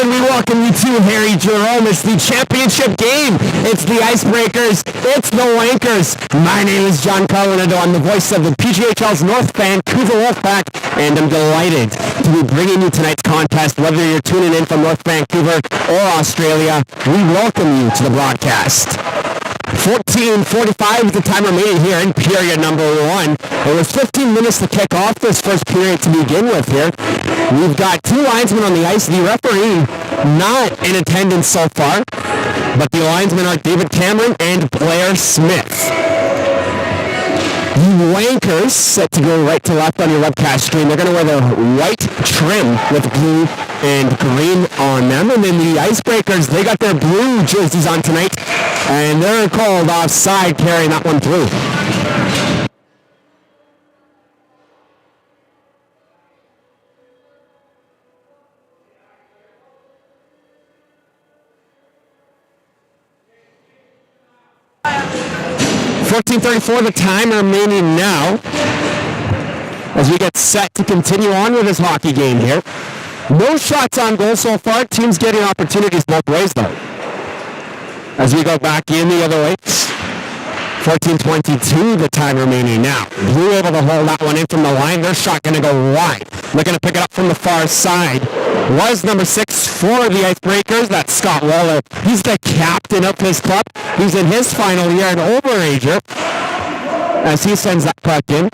and we welcome you to Harry Jerome. It's the championship game. It's the Icebreakers. It's the Wankers. My name is Giancarlo Nadeau. I'm the voice of the PGHL's North Vancouver Wolfpack, and I'm delighted to be bringing you tonight's contest. Whether you're tuning in from North Vancouver or Australia, we welcome you to the broadcast. 14:45 is the time remaining here in period number one. It was 15 minutes to kick off this first period to begin with here. We've got two linesmen on the ice. The referee not in attendance so far, but the linesmen are David Cameron and Blair Smith. The Wankers, set to go right to left on your webcast screen. They're going to wear the white trim with blue and green on them. And then the Icebreakers, they got their blue jerseys on tonight, and they're called offside, carrying that one through. $14:34 the time remaining now as we get set to continue on with this hockey game here. No shots on goal so far. Teams getting opportunities both ways though. As we go back in the other way. 14:22 the time remaining now. Blue able to hold that one in from the line. Their shot going to go wide. Looking to pick it up from the far side was number 6 for the Icebreakers. That's Scott Waller. He's the captain of his club. He's in his final year, an overager, as he sends that puck in.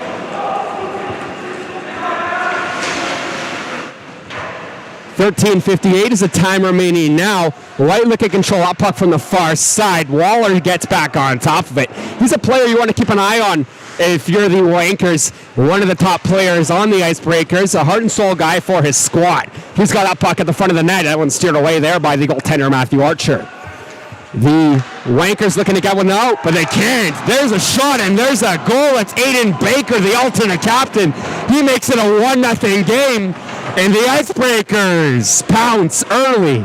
$13:58 is the time remaining now. White looking control that puck from the far side. Waller gets back on top of it. He's a player you want to keep an eye on if you're the Wankers. One of the top players on the Icebreakers, a heart and soul guy for his squad. He's got that puck at the front of the net. That one's steered away there by the goaltender, Matthew Archer. The Wankers looking to get one out, but they can't. There's a shot and there's a goal. It's Aiden Baker, the alternate captain. He makes it a 1-0 game, and the Icebreakers pounce early.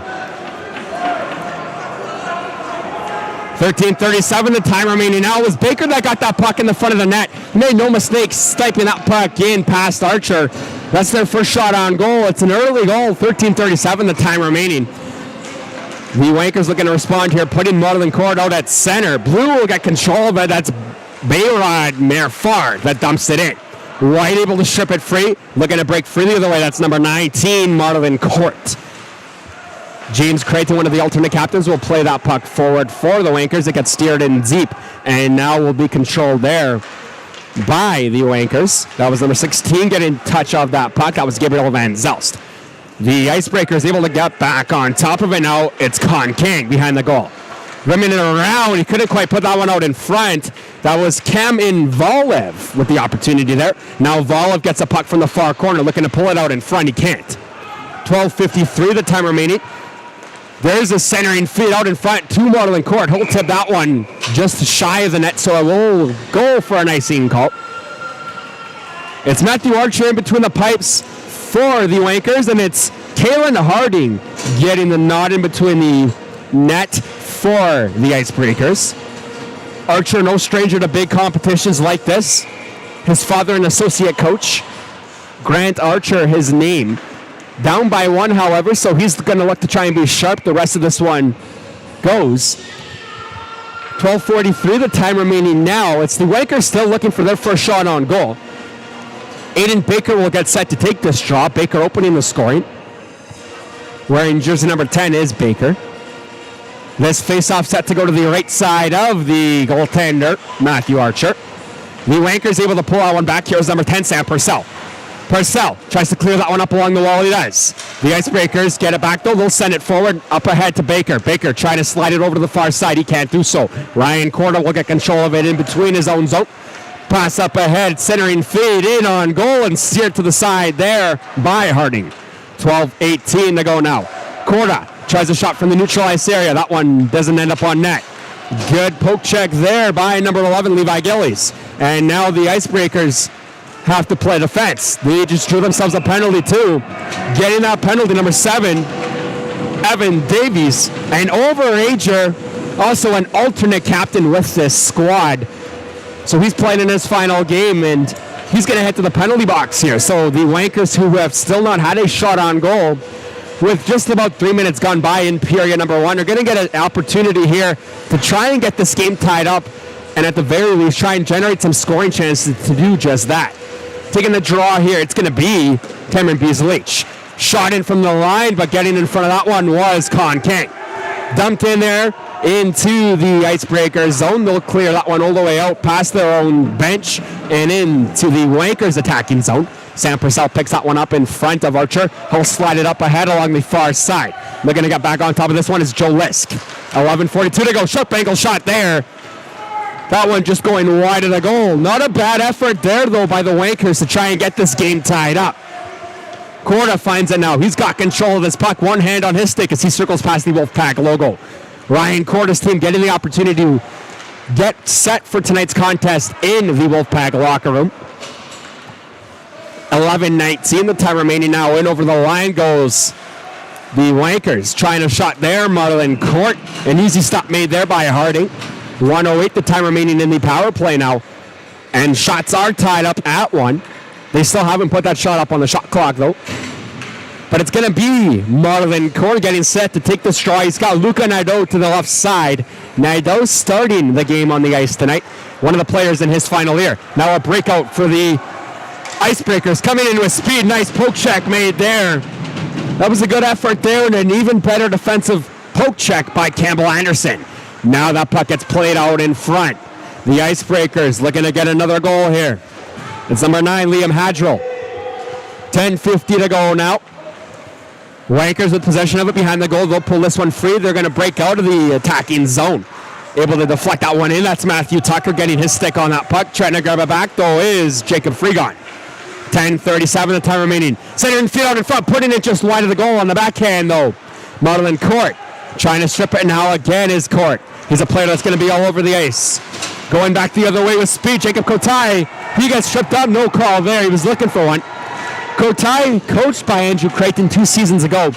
13:37, the time remaining now. It was Baker that got that puck in the front of the net. He made no mistake sniping that puck in past Archer. That's their first shot on goal. It's an early goal. 13:37, the time remaining. The Wankers looking to respond here, putting Marlon Cord out at center. Blue will get control of it. That's Bayrod Merfard that dumps it in. White able to strip it free. Looking to break free the other way. That's number 19, Marlon Court. James Creighton, one of the alternate captains, will play that puck forward for the Wankers. It gets steered in deep, and now will be controlled there by the Wankers. That was number 16 getting touch of that puck. That was Gabriel Van Zelst. The Icebreakers able to get back on top of it now. It's Con King behind the goal. Rimming it around. He couldn't quite put that one out in front. That was Cam Involev with the opportunity there. Now Volev gets a puck from the far corner, looking to pull it out in front. He can't. 12:53 the time remaining. There's a centering feed out in front to Marlon Court. He'll tip that one just shy of the net, so it will go for an icing call. It's Matthew Archer in between the pipes for the Wankers, and it's Kalen Harding getting the nod in between the net for the Icebreakers. Archer, no stranger to big competitions like this. His father, an associate coach. Grant Archer, his name. Down by one, however, so he's going to look to try and be sharp. The rest of this one goes. 12:43, the time remaining now. It's the Wankers still looking for their first shot on goal. Aiden Baker will get set to take this draw. Baker opening the scoring. Wearing jersey number 10 is Baker. This face-off set to go to the right side of the goaltender, Matthew Archer. The Wankers able to pull out one back. Here's number 10, Sam Purcell. Purcell tries to clear that one up along the wall. He does. The Icebreakers get it back, though. They'll send it forward, up ahead to Baker. Baker trying to slide it over to the far side. He can't do so. Ryan Corder will get control of it in between his own zone. Pass up ahead, centering feed in on goal and steered to the side there by Harding. 12:18 to go now. Corda tries a shot from the neutralized area. That one doesn't end up on net. Good poke check there by number 11, Levi Gillies. And now the Icebreakers have to play defense. They just drew themselves a penalty too. Getting that penalty, number 7, Evan Davies, an overager, also an alternate captain with this squad. So he's playing in his final game, and he's going to head to the penalty box here. So the Wankers, who have still not had a shot on goal, with just about 3 minutes gone by in period number one, are going to get an opportunity here to try and get this game tied up, and at the very least try and generate some scoring chances to do just that. Taking the draw here, it's going to be Cameron Beasley. Shot in from the line, but getting in front of that one was Con King. Dumped in there into the Icebreakers zone. They'll clear that one all the way out past their own bench and into the Wankers attacking zone. Sam Purcell picks that one up in front of Archer. He'll slide it up ahead along the far side. Looking to get back on top of this one is Joe Lisk. 11:42 to go. Sharp angle shot there. That one just going wide of the goal. Not a bad effort there, though, by the Wankers to try and get this game tied up. Korda finds it now. He's got control of this puck. One hand on his stick as he circles past the Wolfpack logo. Ryan Korda's team getting the opportunity to get set for tonight's contest in the Wolfpack locker room. 11:19, the time remaining now. In over the line goes the Wankers. Trying a shot there, Marlon Court. An easy stop made there by Harding. 1:08, the time remaining in the power play now. And shots are tied up at 1. They still haven't put that shot up on the shot clock, though. But it's going to be Marlon Court getting set to take the straw. He's got Luca Nadeau to the left side. Nadeau starting the game on the ice tonight. One of the players in his final year. Now a breakout for the Icebreakers coming in with speed. Nice poke check made there. That was a good effort there, and an even better defensive poke check by Campbell Anderson. Now that puck gets played out in front. The Icebreakers looking to get another goal here. It's number 9, Liam Hadrill. 10:50 to go now. Wankers with possession of it behind the goal. They'll pull this one free. They're going to break out of the attacking zone. Able to deflect that one in. That's Matthew Tucker getting his stick on that puck. Trying to grab it back, though, is Jacob Freegon. 10:37, the time remaining. Centering feet out in front, putting it just wide of the goal on the backhand, though. Marlon Court trying to strip it now again is Court. He's a player that's going to be all over the ice. Going back the other way with speed, Jacob Kotai. He gets stripped up, no call there. He was looking for one. Kotai, coached by Andrew Creighton 2 seasons ago,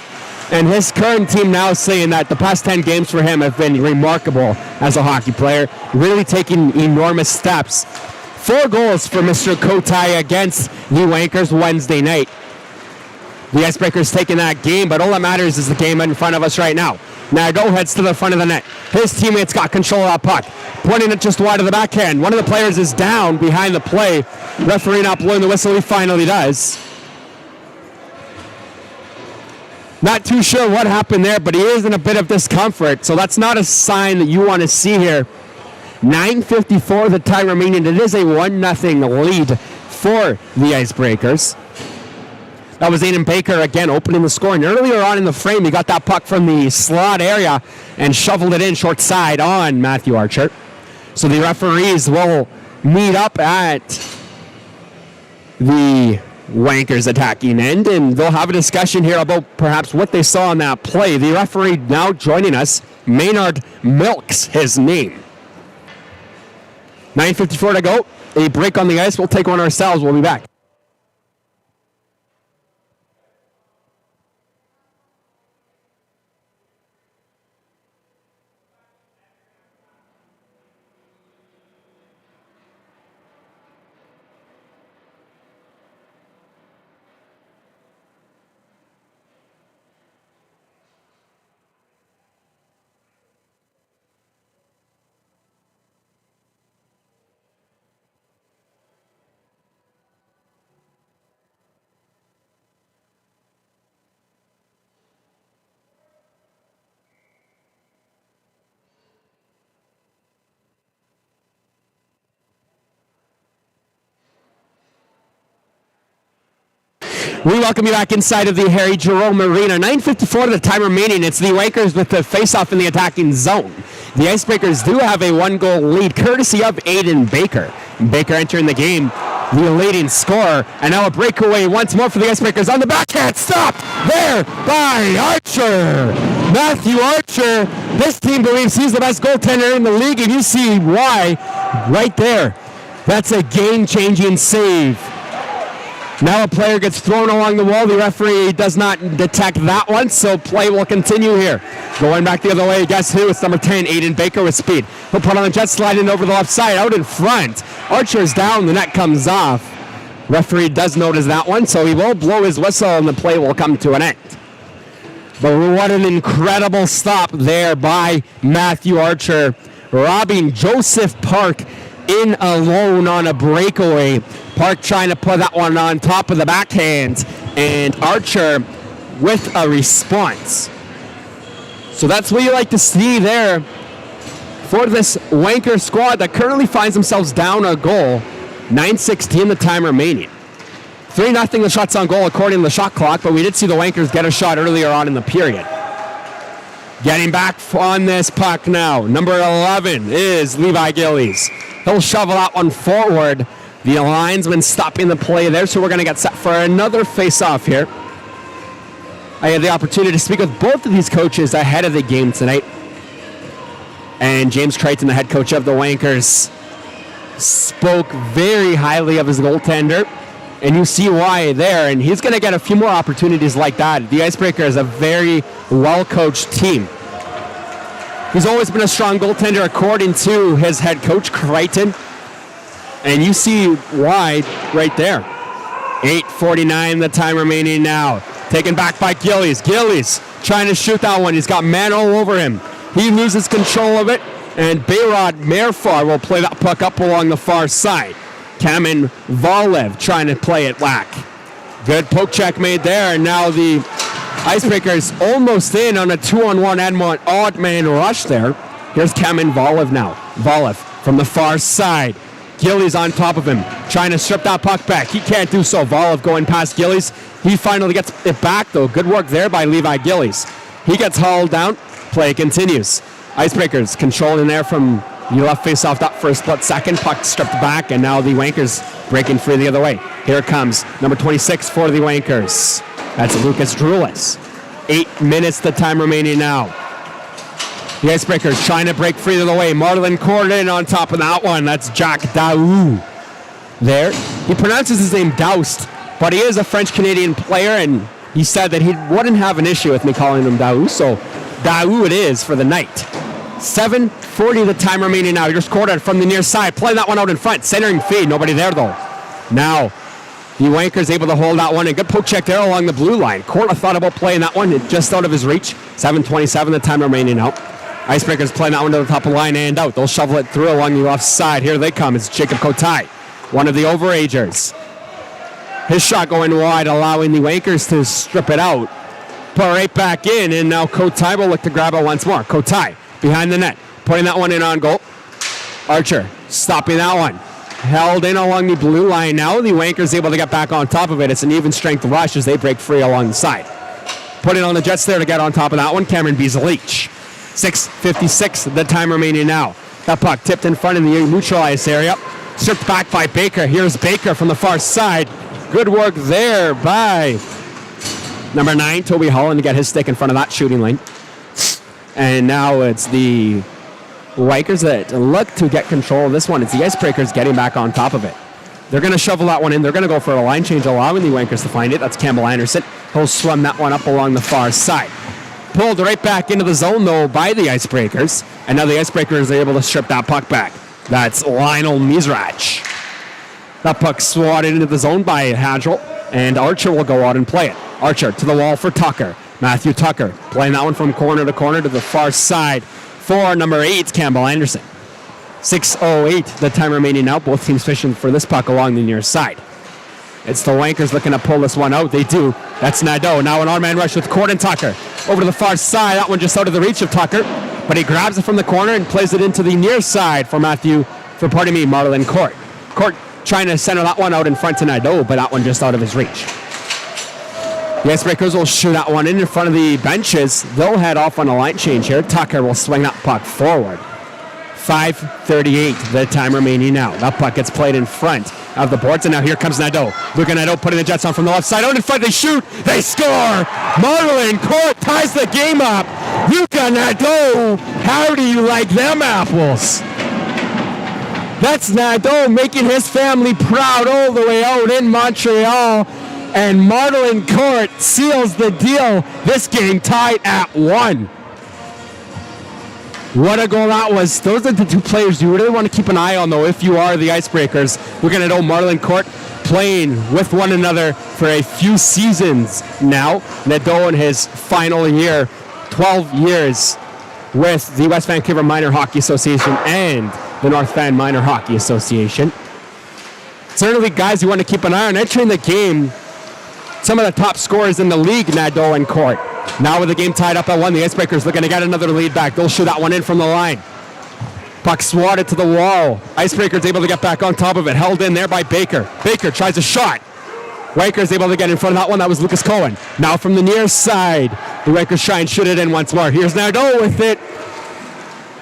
and his current team now saying that the past 10 games for him have been remarkable as a hockey player, really taking enormous steps. 4 goals for Mr. Kotai against the Wankers Wednesday night. The Icebreakers taking that game, but all that matters is the game in front of us right now. Nadeau heads to the front of the net. His teammates got control of that puck, pointing it just wide of the backhand. One of the players is down behind the play. Referee not blowing the whistle. He finally does. Not too sure what happened there, but he is in a bit of discomfort, so that's not a sign that you want to see here. 9:54, the time remaining. It is a 1-0 lead for the Icebreakers. That was Aiden Baker again opening the scoring. Earlier on in the frame, he got that puck from the slot area and shoveled it in short side on Matthew Archer. So the referees will meet up at the Wankers attacking end, and they'll have a discussion here about perhaps what they saw on that play. The referee now joining us, Maynard Milks, his name. 9:54 to go. A break on the ice. We'll take one ourselves. We'll be back. We welcome you back inside of the Harry Jerome Arena. 9:54 to the time remaining. It's the Wankers with the face-off in the attacking zone. The Icebreakers do have a 1-goal lead, courtesy of Aiden Baker. Baker entering the game, the leading scorer. And now a breakaway once more for the Icebreakers on the backhand. Stopped there by Archer. Matthew Archer. This team believes he's the best goaltender in the league, and you see why right there. That's a game-changing save. Now a player gets thrown along the wall. The referee does not detect that one, so play will continue here. Going back the other way, guess who? It's number 10, Aiden Baker with speed. He'll put on the jet, sliding over the left side, out in front. Archer's down, the net comes off. Referee does notice that one, so he will blow his whistle and the play will come to an end. But what an incredible stop there by Matthew Archer, robbing Joseph Park in alone on a breakaway. Park trying to put that one on top of the backhand, and Archer with a response. So that's what you like to see there for this Wanker squad that currently finds themselves down a goal. 9:16 the time remaining. 3-0 the shots on goal according to the shot clock, but we did see the Wankers get a shot earlier on in the period. Getting back on this puck now, number 11 is Levi Gillies. He'll shovel that one forward. The linesman stopping the play there, so we're going to get set for another face-off here. I had the opportunity to speak with both of these coaches ahead of the game tonight. And James Crichton, the head coach of the Wankers, spoke very highly of his goaltender. And you see why there. And he's going to get a few more opportunities like that. The Icebreaker is a very well-coached team. He's always been a strong goaltender according to his head coach, Crichton. And you see why right there. 8:49 the time remaining now. Taken back by Gillies. Gillies trying to shoot that one. He's got man all over him. He loses control of it. And Bayrod Merfar will play that puck up along the far side. Kamen Valev trying to play it back. Good poke check made there. And now the Icebreakers almost in on a 2-on-1 odd man rush there. Here's Kamen Valev now. Valev from the far side. Gillies on top of him, trying to strip that puck back. He can't do so. Valev going past Gillies. He finally gets it back, though. Good work there by Levi Gillies. He gets hauled down. Play continues. Icebreakers controlling there from the left face-off that for a split second. Puck stripped back, and now the Wankers breaking free the other way. Here it comes. Number 26 for the Wankers. That's Lucas Drulis. 8 minutes the time remaining now. The Icebreakers trying to break free of the way. Marlon Corden on top of that one. That's Jack Daou there. He pronounces his name Doust, but he is a French-Canadian player, and he said that he wouldn't have an issue with me calling him Daou, so Daou it is for the night. 7:40 the time remaining now. Here's Corden from the near side. Play that one out in front. Centering feed. Nobody there, though. Now, the Wankers able to hold that one. A good poke check there along the blue line. Corla thought about playing that one. Just out of his reach. 7:27 the time remaining now. Icebreakers playing that one to the top of the line and out. They'll shovel it through along the left side. Here they come. It's Jacob Kotai, one of the overagers. His shot going wide, allowing the Wankers to strip it out. Put it right back in, and now Kotai will look to grab it once more. Kotai behind the net, putting that one in on goal. Archer stopping that one. Held in along the blue line now. The Wankers able to get back on top of it. It's an even strength rush as they break free along the side. Putting on the Jets there to get on top of that one. Cameron Beasley-Leach. 6:56 the time remaining now. That puck tipped in front in the neutralized area. Stripped back by Baker. Here's Baker from the far side. Good work there by number 9, Toby Holland, to get his stick in front of that shooting lane. And now it's the Wankers that look to get control of this one. It's the Icebreakers getting back on top of it. They're going to shovel that one in. They're going to go for a line change, allowing the Wankers to find it. That's Campbell Anderson. He'll swim that one up along the far side. Pulled right back into the zone, though, by the Icebreakers. And now the Icebreakers are able to strip that puck back. That's Lionel Mizrach. That puck swatted into the zone by Hadrell, and Archer will go out and play it. Archer to the wall for Tucker. Matthew Tucker playing that one from corner to corner to the far side for number 8, Campbell Anderson. 6:08 the time remaining now. Both teams fishing for this puck along the near side. It's the Wankers looking to pull this one out. They do. That's Nadeau. Now an on-man rush with Corden Tucker. Over to the far side. That one just out of the reach of Tucker. But he grabs it from the corner and plays it into the near side for Marlon Court. Court trying to center that one out in front to Nadeau, but that one just out of his reach. The Icebreakers will shoot that one in front of the benches. They'll head off on a line change here. Tucker will swing that puck forward. 5:38 the time remaining now. That puck gets played in front of the boards, and now here comes Nadeau. Luka Nadeau putting the Jets on from the left side. Out in front, they shoot, they score! Marlon Court ties the game up. Luka Nadeau, how do you like them apples? That's Nadeau making his family proud all the way out in Montreal. And Marlon Court seals the deal. This game tied at 1. What a goal that was. Those are the two players you really want to keep an eye on, though, if you are the Icebreakers. We're going to know Marlon Court playing with one another for a few seasons now. Nadeau in his final year, 12 years with the West Vancouver Minor Hockey Association and the North Van Minor Hockey Association. Certainly guys you want to keep an eye on. Entering the game, some of the top scorers in the league, Nadeau and Court. Now with the game tied up at 1, the Icebreakers looking to get another lead back. They'll shoot that one in from the line. Puck swatted to the wall. Icebreakers able to get back on top of it. Held in there by Baker. Baker tries a shot. Wankers able to get in front of that one. That was Lucas Cohen. Now from the near side, the Wankers try and shoot it in once more. Here's Nadeau with it.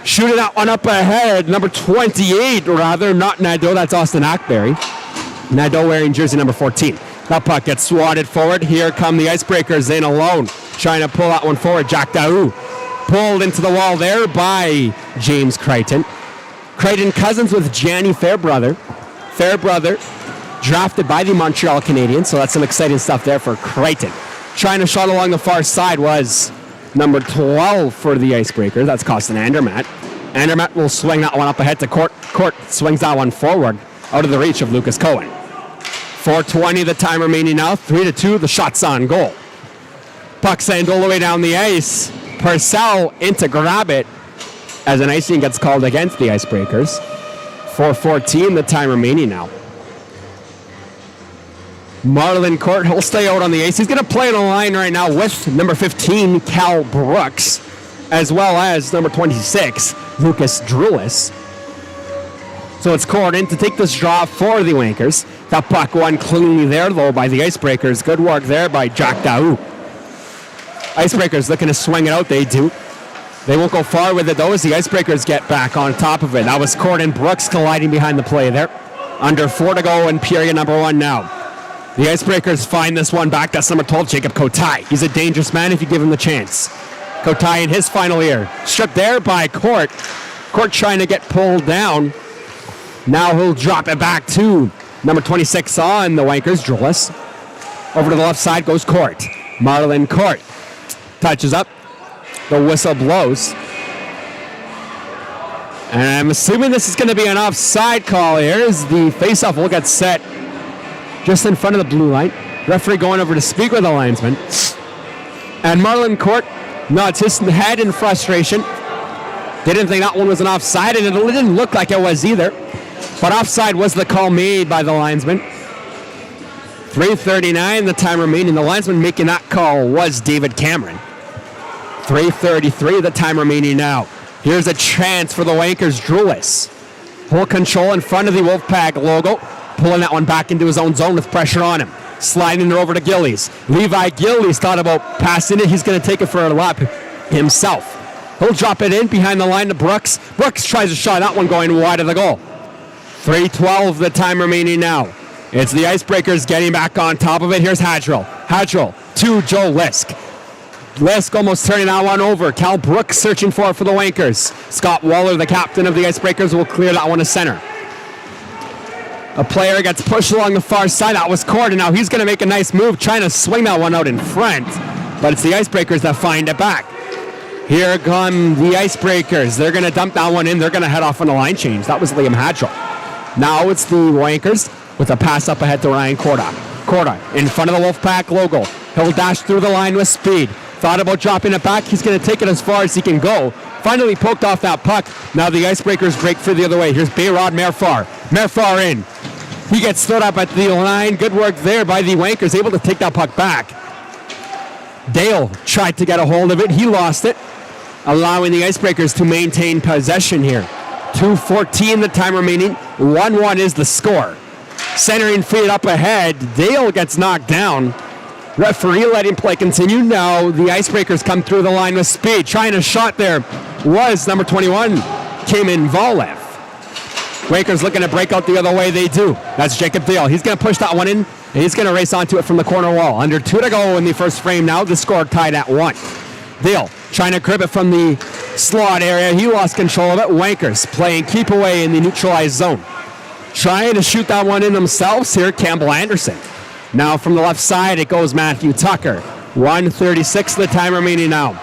Shooting that one up ahead. Number 28, rather. Not Nadeau. That's Austin Ackberry. Nadeau wearing jersey number 14. That puck gets swatted forward. Here come the Icebreakers in alone. Trying to pull that one forward. Jack Daou. Pulled into the wall there by James Crichton. Crichton cousins with Gianni Fairbrother. Fairbrother drafted by the Montreal Canadiens, so that's some exciting stuff there for Crichton. Trying to shot along the far side was number 12 for the Icebreakers. That's Costin Andermatt. Andermatt will swing that one up ahead to Court. Court swings that one forward out of the reach of Lucas Cohen. 4:20 the time remaining now. 3-2, the shot's on goal. Puck sent all the way down the ice. Purcell in to grab it as an icing gets called against the Icebreakers. 4:14 the time remaining now. Marlon Court, he'll stay out on the ice. He's going to play on a line right now with number 15, Cal Brooks, as well as number 26, Lucas Drulis. So it's Court in to take this draw for the Wankers. That puck won cleanly there, though, by the Icebreakers. Good work there by Jack Daou. Icebreakers looking to swing it out. They do. They won't go far with it, though, as the Icebreakers get back on top of it. That was Court and Brooks colliding behind the play there. Under 4 to go in period number 1 now. The Icebreakers find this one back. That's number 12, Jacob Kotai. He's a dangerous man if you give him the chance. Kotai in his final year. Stripped there by Court. Court trying to get pulled down. Now he'll drop it back to number 26 on the Wankers, Drulis. Over to the left side goes Court. Marlon Court touches up. The whistle blows. And I'm assuming this is going to be an offside call here as the faceoff will get set just in front of the blue line. Referee going over to speak with the linesman. And Marlon Court nods his head in frustration. Didn't think that one was an offside, and it didn't look like it was either. But offside was the call made by the linesman. 3:39 the time remaining. The linesman making that call was David Cameron. 3:33 the time remaining now. Here's a chance for the Wankers. Drulis. Full control in front of the Wolfpack logo. Pulling that one back into his own zone with pressure on him. Sliding it over to Gillies. Levi Gillies thought about passing it. He's going to take it for a lap himself. He'll drop it in behind the line to Brooks. Brooks tries a shot. That one going wide of the goal. 3:12 the time remaining now. It's the Icebreakers getting back on top of it. Here's Hadrill. Hadrill to Joe Lisk. Lisk almost turning that one over. Cal Brooks searching for it for the Wankers. Scott Waller, the captain of the Icebreakers, will clear that one to center. A player gets pushed along the far side. That was Court, and now he's going to make a nice move, trying to swing that one out in front. But it's the Icebreakers that find it back. Here come the Icebreakers. They're going to dump that one in. They're going to head off on a line change. That was Liam Hadrill. Now it's the Wankers with a pass up ahead to Ryan Korda. Korda in front of the Wolfpack logo. He'll dash through the line with speed. Thought about dropping it back. He's going to take it as far as he can go. Finally poked off that puck. Now the Icebreakers break free the other way. Here's Bayrod Merfar. Merfar in. He gets stood up at the line. Good work there by the Wankers. Able to take that puck back. Dale tried to get a hold of it. He lost it, allowing the Icebreakers to maintain possession here. 2:14 the time remaining. 1-1 is the score. Centering feed up ahead. Dale gets knocked down. Referee letting play continue. Now the Icebreakers come through the line with speed. Trying a shot there was number 21, Cayman Volev. Wankers looking to break out the other way. They do. That's Jacob Dale. He's going to push that one in, and he's going to race onto it from the corner wall. Under 2 to go in the first frame now. The score tied at 1. Dale trying to grip it from the slot area. He lost control of it. Wankers playing keep away in the neutralized zone. Trying to shoot that one in themselves here, Campbell Anderson. Now from the left side, it goes Matthew Tucker. 1:36 the time remaining now.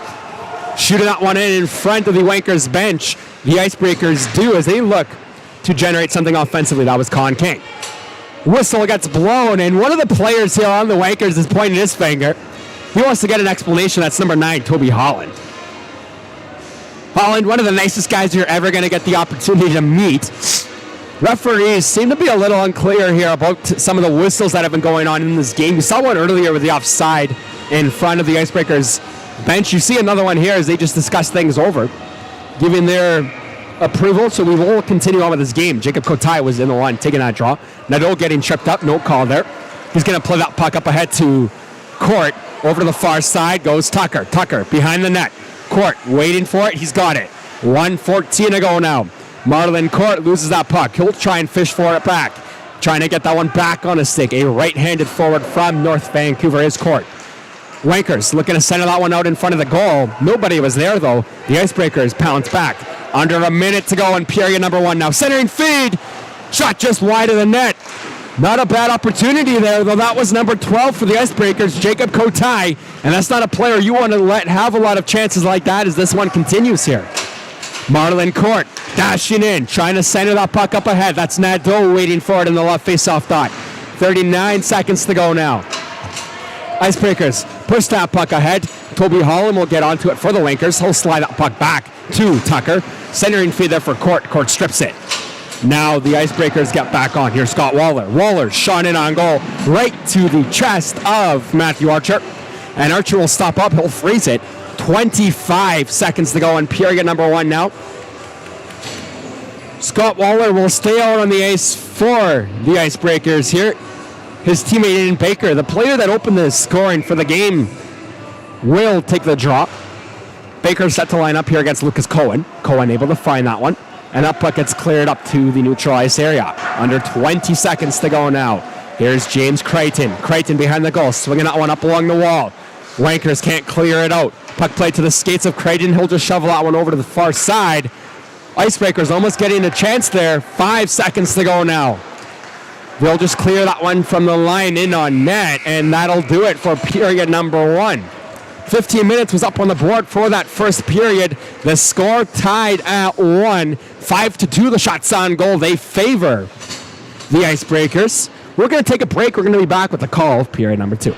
Shooting that one in front of the Wankers bench. The Icebreakers do as they look to generate something offensively. That was Con King. Whistle gets blown, and one of the players here on the Wankers is pointing his finger. He wants to get an explanation. That's number 9, Toby Holland. Holland, one of the nicest guys you're ever going to get the opportunity to meet. Referees seem to be a little unclear here about some of the whistles that have been going on in this game. You saw one earlier with the offside in front of the Icebreakers bench. You see another one here as they just discuss things over, giving their approval. So we will continue on with this game. Jacob Kotai was in the line, taking that draw. Nadeau getting tripped up. No call there. He's going to play that puck up ahead to Court. Over to the far side goes Tucker. Tucker behind the net. Court waiting for it. He's got it. 1:14 to go now. Marlon Court loses that puck. He'll try and fish for it back. Trying to get that one back on his stick. A right-handed forward from North Vancouver is Court. Wankers looking to center that one out in front of the goal. Nobody was there, though. The Icebreakers pounce back. Under a minute to go in period number 1 now. Centering feed. Shot just wide of the net. Not a bad opportunity there, though. That was number 12 for the Icebreakers, Jacob Kotai. And that's not a player you want to let have a lot of chances like that as this one continues here. Marlon Court dashing in, trying to center that puck up ahead. That's Nadeau waiting for it in the left face-off dot. 39 seconds to go now. Icebreakers push that puck ahead. Toby Holland will get onto it for the Wankers. He'll slide that puck back to Tucker. Centering feed there for Court. Court strips it. Now the Icebreakers get back on. Here's Scott Waller. Waller shot in on goal right to the chest of Matthew Archer. And Archer will stop up. He'll freeze it. 25 seconds to go in period number 1 now. Scott Waller will stay out on the ice for the Icebreakers here. His teammate Aiden Baker, the player that opened the scoring for the game, will take the drop. Baker set to line up here against Lucas Cohen. Cohen able to find that one. And that puck gets cleared up to the neutral ice area. Under 20 seconds to go now. Here's James Creighton. Creighton behind the goal, swinging that one up along the wall. Wankers can't clear it out. Puck played to the skates of Creighton. He'll just shovel that one over to the far side. Icebreakers almost getting a chance there. 5 seconds to go now. They'll just clear that one from the line in on net, and that'll do it for period number 1. 15 minutes was up on the board for that first period. The score tied at 1. 5-2 the shots on goal. They favor the Icebreakers. We're going to take a break. We're going to be back with the call of period number 2.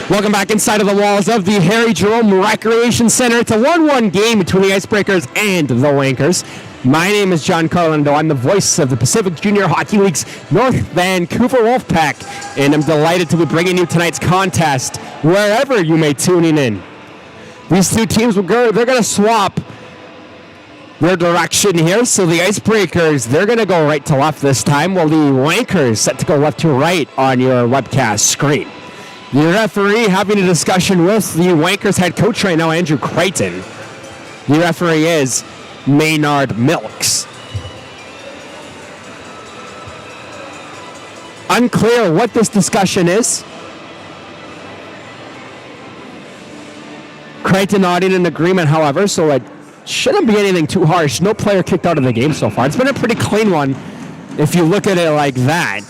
Welcome back inside of the walls of the Harry Jerome Rec Centre. It's a 1-1 game between the Icebreakers and the Wankers. My name is Giancarlo Nadeau. I'm the voice of the Pacific Junior Hockey League's North Vancouver Wolfpack, and I'm delighted to be bringing you tonight's contest wherever you may tuning in. These two teams, they're going to swap their direction here. So the Icebreakers, they're going to go right to left this time, while the Wankers set to go left to right on your webcast screen. The referee having a discussion with the Wankers head coach right now, Andrew Creighton. The referee is Maynard Milks. Unclear what this discussion is. Crichton nodding in agreement, however, so it shouldn't be anything too harsh. No player kicked out of the game so far. It's been a pretty clean one if you look at it like that.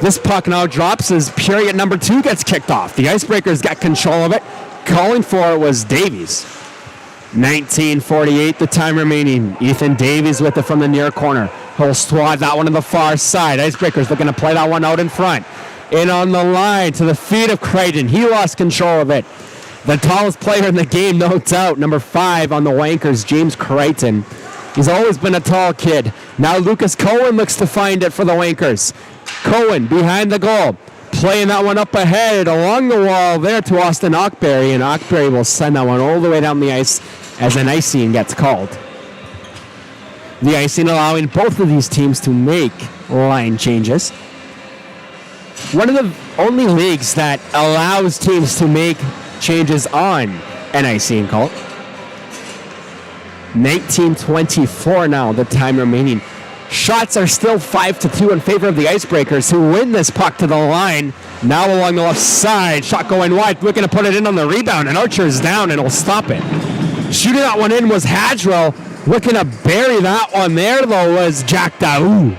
This puck now drops as period number 2 gets kicked off. The Icebreakers got control of it. Calling for it was Davies. 19:48, the time remaining. Ethan Davies with it from the near corner. He'll swat that one to the far side. Icebreakers looking to play that one out in front. In on the line to the feet of Crichton. He lost control of it. The tallest player in the game, no doubt. Number 5 on the Wankers, James Crichton. He's always been a tall kid. Now Lucas Cohen looks to find it for the Wankers. Cohen behind the goal. Playing that one up ahead along the wall there to Austin Ockberry. And Ockberry will send that one all the way down the ice as an icing gets called. The icing allowing both of these teams to make line changes. One of the only leagues that allows teams to make changes on an icing call. 19:24 now, the time remaining. Shots are still 5-2 in favor of the Icebreakers, who win this puck to the line. Now along the left side, shot going wide, looking to put it in on the rebound, and Archer's down and will stop it. Shooting that one in was Hadrell. Looking to bury that one there, though, was Jack Daou.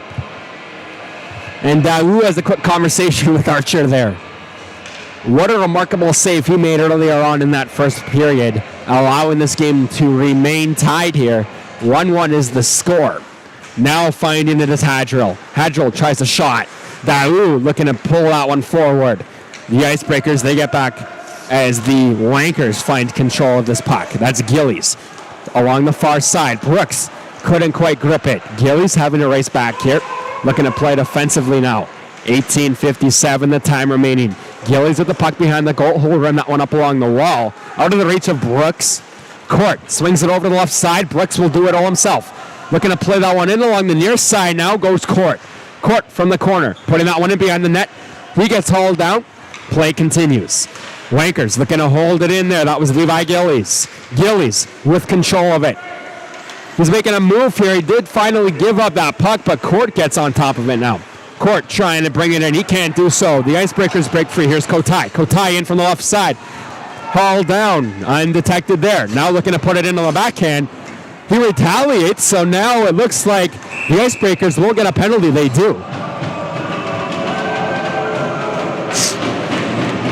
And Daou has a quick conversation with Archer there. What a remarkable save he made earlier on in that first period, allowing this game to remain tied here. 1-1 is the score. Now finding it is Hadrell. Hadrell tries a shot. Daou looking to pull that one forward. The Icebreakers, they get back as the Wankers find control of this puck. That's Gillies along the far side. Brooks couldn't quite grip it. Gillies having to race back here. Looking to play it offensively now. 18:57, the time remaining. Gillies with the puck behind the goal. He'll run that one up along the wall. Out of the reach of Brooks. Court swings it over to the left side. Brooks will do it all himself. Looking to play that one in along the near side. Now goes Court. Court from the corner. Putting that one in behind the net. He gets hauled down. Play continues. Wankers looking to hold it in there. That was Levi Gillies. Gillies with control of it. He's making a move here. He did finally give up that puck, but Court gets on top of it now. Court trying to bring it in. He can't do so. The Icebreakers break free. Here's Kotai. Kotai in from the left side. Hauled down. Undetected there. Now looking to put it into the backhand. He retaliates, so now it looks like the Icebreakers will get a penalty. They do.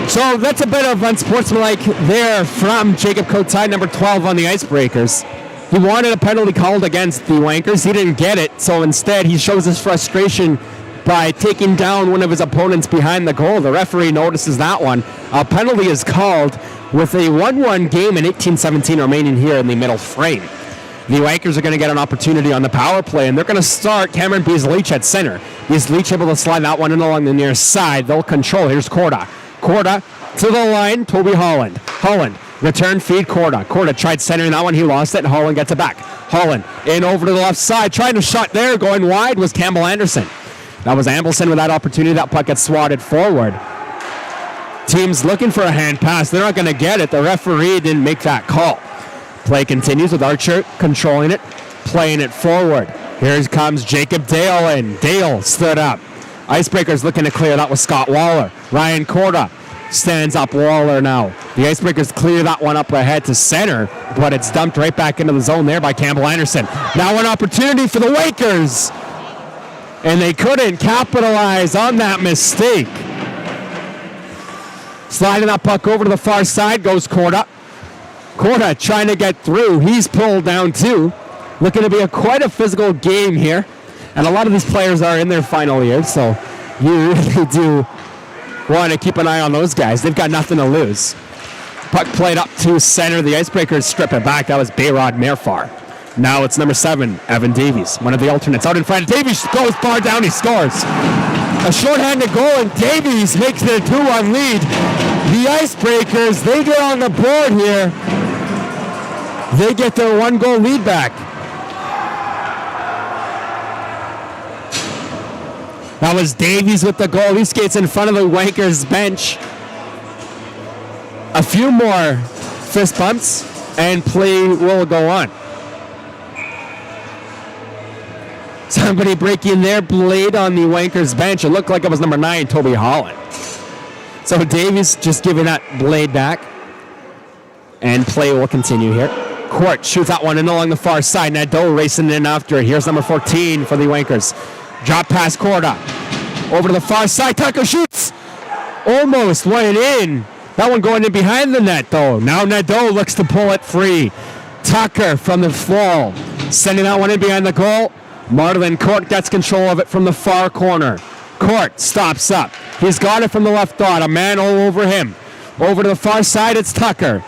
So that's a bit of unsportsmanlike there from Jacob Kotai, number 12 on the Icebreakers. He wanted a penalty called against the Wankers. He didn't get it, so instead he shows his frustration by taking down one of his opponents behind the goal. The referee notices that one. A penalty is called with a 1-1 game and 18:17 remaining here in the middle frame. The Wankers are going to get an opportunity on the power play, and they're going to start Cameron Beasley at center. Beasley able to slide that one in along the near side. They'll control. Here's Korda. Korda to the line. Toby Holland. Holland. Return feed Korda. Korda tried centering that one. He lost it. Holland gets it back. Holland in over to the left side. Trying to shot there. Going wide was Campbell Anderson. That was Ambleson with that opportunity. That puck gets swatted forward. Team's looking for a hand pass. They're not going to get it. The referee didn't make that call. Play continues with Archer controlling it, playing it forward. Here comes Jacob Dale in. Dale stood up. Icebreakers looking to clear. That was Scott Waller. Ryan Korda stands up Waller now. The Icebreakers clear that one up ahead to center, but it's dumped right back into the zone there by Campbell Anderson. Now an opportunity for the Wankers, and they couldn't capitalize on that mistake. Sliding that puck over to the far side goes Korda. Korda trying to get through. He's pulled down too. Looking to be quite a physical game here. And a lot of these players are in their final year, so you really do want to keep an eye on those guys. They've got nothing to lose. Puck played up to center. The Icebreakers strip it back. That was Bayrod Merfar. Now it's number 7, Evan Davies, one of the alternates. Out in front. Davies goes far down. He scores. A shorthanded goal, and Davies makes it a 2-1 lead. The Icebreakers, they get on the board here. They get their 1-goal lead back. That was Davies with the goal. He skates in front of the Wankers bench. A few more fist bumps, and play will go on. Somebody breaking their blade on the Wankers bench. It looked like it was number 9, Toby Holland. So Davies just giving that blade back. And play will continue here. Court shoots that one in along the far side. Nadeau racing in after it. Here's number 14 for the Wankers. Drop pass, Corda. Over to the far side. Tucker shoots. Almost went in. That one going in behind the net, though. Now Nadeau looks to pull it free. Tucker from the fall. Sending that one in behind the goal. Marlon Court gets control of it from the far corner. Court stops up. He's got it from the left dot. A man all over him. Over to the far side, it's Tucker.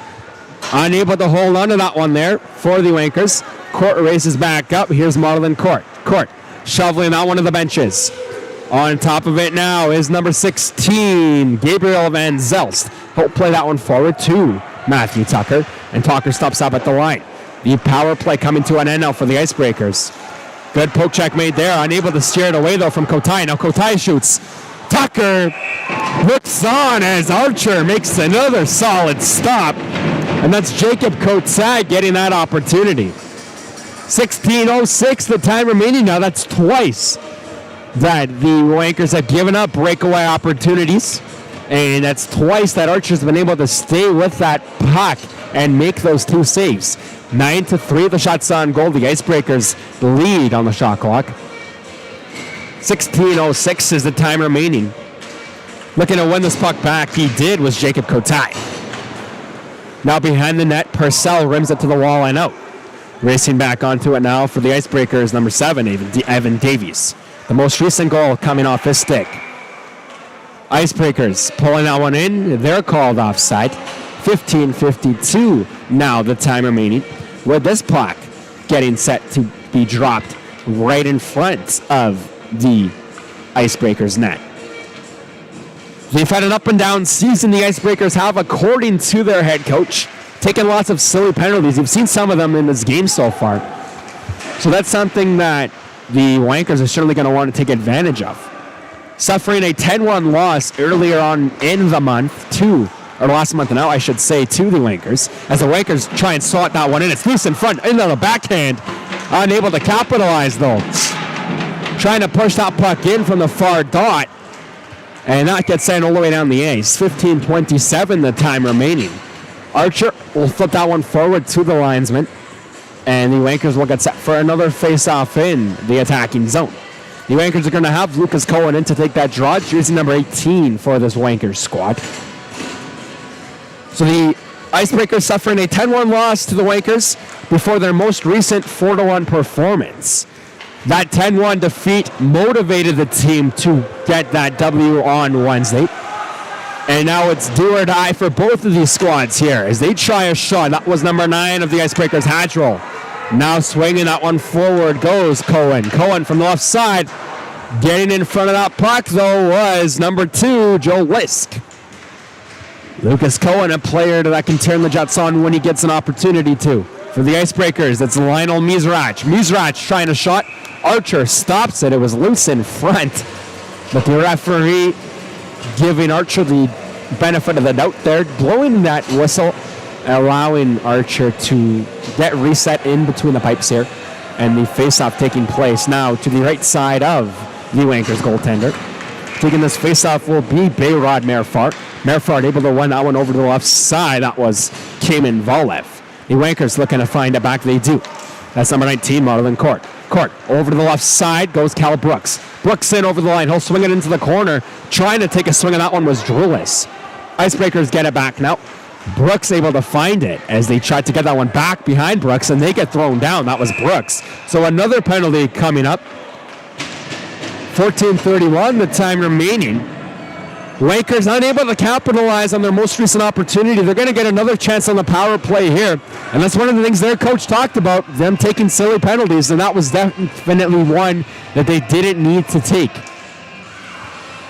Unable to hold on to that one there for the Wankers. Court races back up. Here's Marlon Court. Court shoveling that one to the benches. On top of it now is number 16, Gabriel Van Zelst. He'll play that one forward to Matthew Tucker. And Tucker stops up at the line. The power play coming to an end now for the Icebreakers. Good poke check made there. Unable to steer it away, though, from Kotai. Now Kotai shoots. Tucker hooks on as Archer makes another solid stop. And that's Jacob Kotai getting that opportunity. 16:06, the time remaining now. That's twice that the Wankers have given up breakaway opportunities. And that's twice that Archer's been able to stay with that puck and make those two saves. 9-3, the shots on goal. The Icebreakers lead on the shot clock. 16:06 is the time remaining. Looking to win this puck back, he did, was Jacob Kotai. Now behind the net, Purcell rims it to the wall and out. Racing back onto it now for the Icebreakers, number 7, Evan Davies. The most recent goal coming off his stick. Icebreakers pulling that one in. They're called offside. 15:52 now the time remaining, with this puck getting set to be dropped right in front of the Icebreakers net. They've had an up and down season, the Icebreakers have, according to their head coach. Taking lots of silly penalties. You've seen some of them in this game so far. So that's something that the Wankers are certainly going to want to take advantage of. Suffering a 10-1 loss earlier on in the month or last month now, I should say, to the Wankers. As the Wankers try and sort that one in. It's loose in front, into the backhand. Unable to capitalize, though. Trying to push that puck in from the far dot. And that gets sent all the way down the ice. 15:27 the time remaining. Archer will flip that one forward to the linesman. And the Wankers will get set for another face-off in the attacking zone. The Wankers are going to have Lucas Cohen in to take that draw. Jersey number 18 for this Wankers squad. So the Icebreakers suffering a 10-1 loss to the Wankers before their most recent 4-1 performance. That 10-1 defeat motivated the team to get that W on Wednesday. And now it's do or die for both of these squads here as they try a shot. That was number 9 of the Icebreakers, Hadrill. Now swinging that one forward goes Cohen. Cohen from the left side. Getting in front of that puck, though, was number 2, Joe Lisk. Lucas Cohen, a player that can turn the Jets on when he gets an opportunity to. For the Icebreakers, it's Lionel Mizrach. Mizrach trying a shot. Archer stops it. It was loose in front. But the referee giving Archer the benefit of the doubt there, blowing that whistle, allowing Archer to get reset in between the pipes here. And the face-off taking place now to the right side of the Wankers goaltender. Taking this face-off will be Bayrod Merfart. Merfart able to win that one over to the left side. That was Kamen Volev. The Wankers looking to find it back. They do. That's number 19, Marlon Court. Court over to the left side goes Cal Brooks. Brooks in over the line. He'll swing it into the corner. Trying to take a swing on that one was Drulis. Icebreakers get it back now. Brooks able to find it as they tried to get that one back behind Brooks, and they get thrown down. That was Brooks. So another penalty coming up. 14:31, the time remaining. Wankers unable to capitalize on their most recent opportunity. They're going to get another chance on the power play here. And that's one of the things their coach talked about, them taking silly penalties, and that was definitely one that they didn't need to take.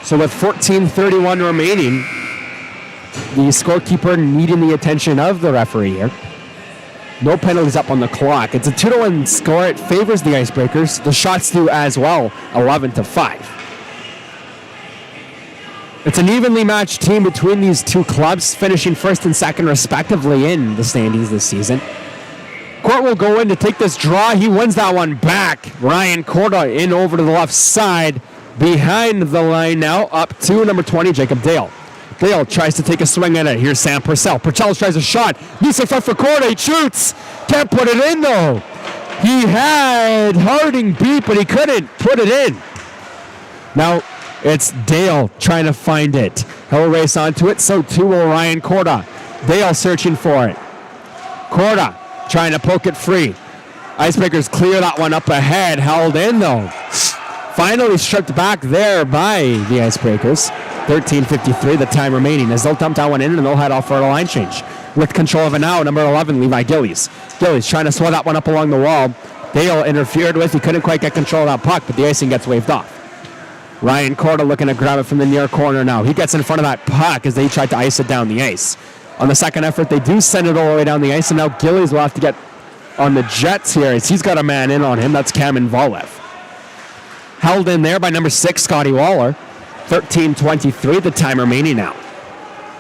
So with 14:31 remaining, the scorekeeper needing the attention of the referee here. No penalties up on the clock. It's a 2-1 score. It favors the Icebreakers. The shots do as well, 11-5. It's an evenly matched team between these two clubs, finishing first and second respectively in the standings this season. Court will go in to take this draw. He wins that one back. Ryan Corda in over to the left side. Behind the line now, up to number 20, Jacob Dale. Dale tries to take a swing at it. Here's Sam Purcell. Purcell tries a shot. Loose in front for Corda. He shoots. Can't put it in, though. He had Harding beat, but he couldn't put it in. Now it's Dale trying to find it. He'll race onto it. So too will Ryan Corda. Dale searching for it. Corda trying to poke it free. Icebreakers clear that one up ahead. Held in, though. Finally stripped back there by the Icebreakers. 13:53, the time remaining, as they'll dump that one in and they'll head off for a line change. With control of it now, number 11, Levi Gillies. Gillies trying to swat that one up along the wall. Dale interfered with. He couldn't quite get control of that puck, but the icing gets waved off. Ryan Corda looking to grab it from the near corner now. He gets in front of that puck as they tried to ice it down the ice. On the second effort, they do send it all the way down the ice, and now Gillies will have to get on the Jets here as he's got a man in on him. That's Cameron Volev. Held in there by number 6, Scotty Waller. 13:23, the time remaining now.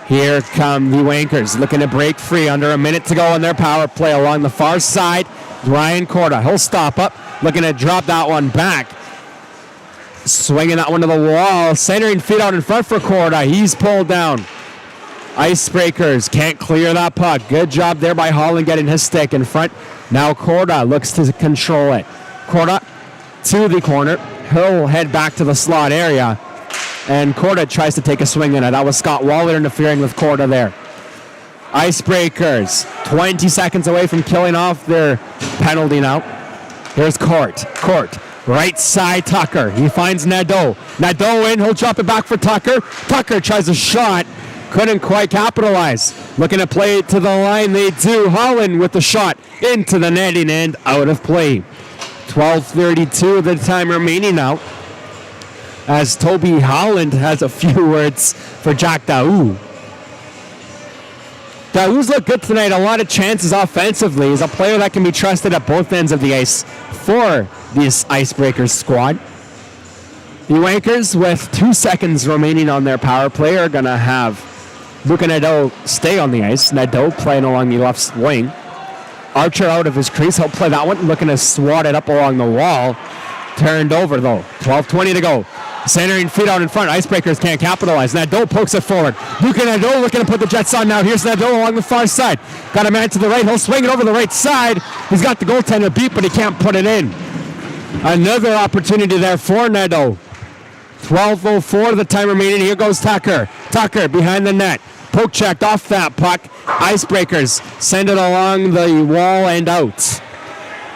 Here come the Wankers looking to break free. Under a minute to go on their power play along the far side. Ryan Corda, he'll stop up, looking to drop that one back. Swinging that one to the wall. Centering feet out in front for Corda. He's pulled down. Icebreakers can't clear that puck. Good job there by Holland getting his stick in front. Now Corda looks to control it. Corda to the corner. He'll head back to the slot area. And Corda tries to take a swing in it. That was Scott Waller interfering with Corda there. Icebreakers 20 seconds away from killing off their penalty now. Here's Court. Right side Tucker. He finds Nadeau. Nadeau in. He'll drop it back for Tucker. Tucker tries a shot. Couldn't quite capitalize. Looking to play it to the line. They do. Holland with the shot into the netting and out of play. 12:32 the time remaining now. As Toby Holland has a few words for Jack Daou. Daou's looked good tonight. A lot of chances offensively. He's a player that can be trusted at both ends of the ice for this Icebreakers squad. The Wankers, with 2 seconds remaining on their power play, are going to have Luka Nadeau stay on the ice. Nadeau playing along the left wing. Archer out of his crease. He'll play that one, looking to swat it up along the wall. Turned over, though. 12:20 to go. Centering feet out in front. Icebreakers can't capitalize. Nadeau pokes it forward. Luka Nadeau looking to put the Jets on now. Here's Nadeau along the far side. Got a man to the right. He'll swing it over the right side. He's got the goaltender beat, but he can't put it in. Another opportunity there for Nadeau. 12:04 the time remaining. Here goes Tucker. Tucker behind the net. Poke checked off that puck. Icebreakers send it along the wall and out.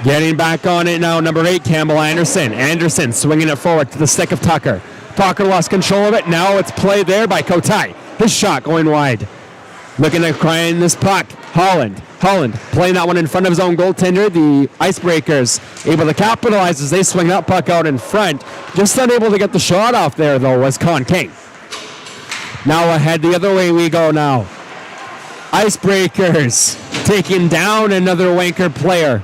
Getting back on it now, number 8, Campbell Anderson. Anderson swinging it forward to the stick of Tucker. Tucker lost control of it. Now it's played there by Kotai. His shot going wide. Looking to grind this puck. Holland playing that one in front of his own goaltender. The Icebreakers able to capitalize as they swing that puck out in front. Just unable to get the shot off there, though, was Con King. Now ahead the other way we go now. Icebreakers taking down another Wanker player.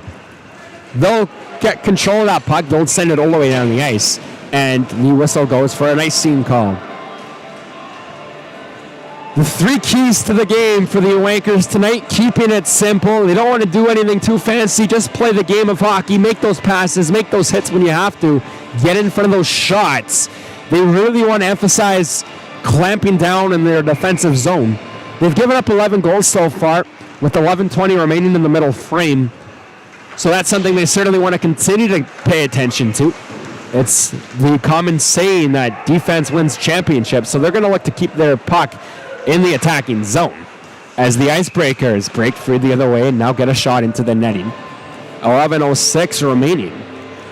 They'll get control of that puck. They'll send it all the way down the ice. And the whistle goes for an icing call. The 3 keys to the game for the Wankers tonight, keeping it simple. They don't want to do anything too fancy. Just play the game of hockey. Make those passes. Make those hits when you have to. Get in front of those shots. They really want to emphasize clamping down in their defensive zone. They've given up 11 goals so far, with 11:20 remaining in the middle frame. So that's something they certainly want to continue to pay attention to. It's the common saying that defense wins championships, so they're going to look to keep their puck in the attacking zone as the Icebreakers break free the other way and now get a shot into the netting. 11:06 remaining.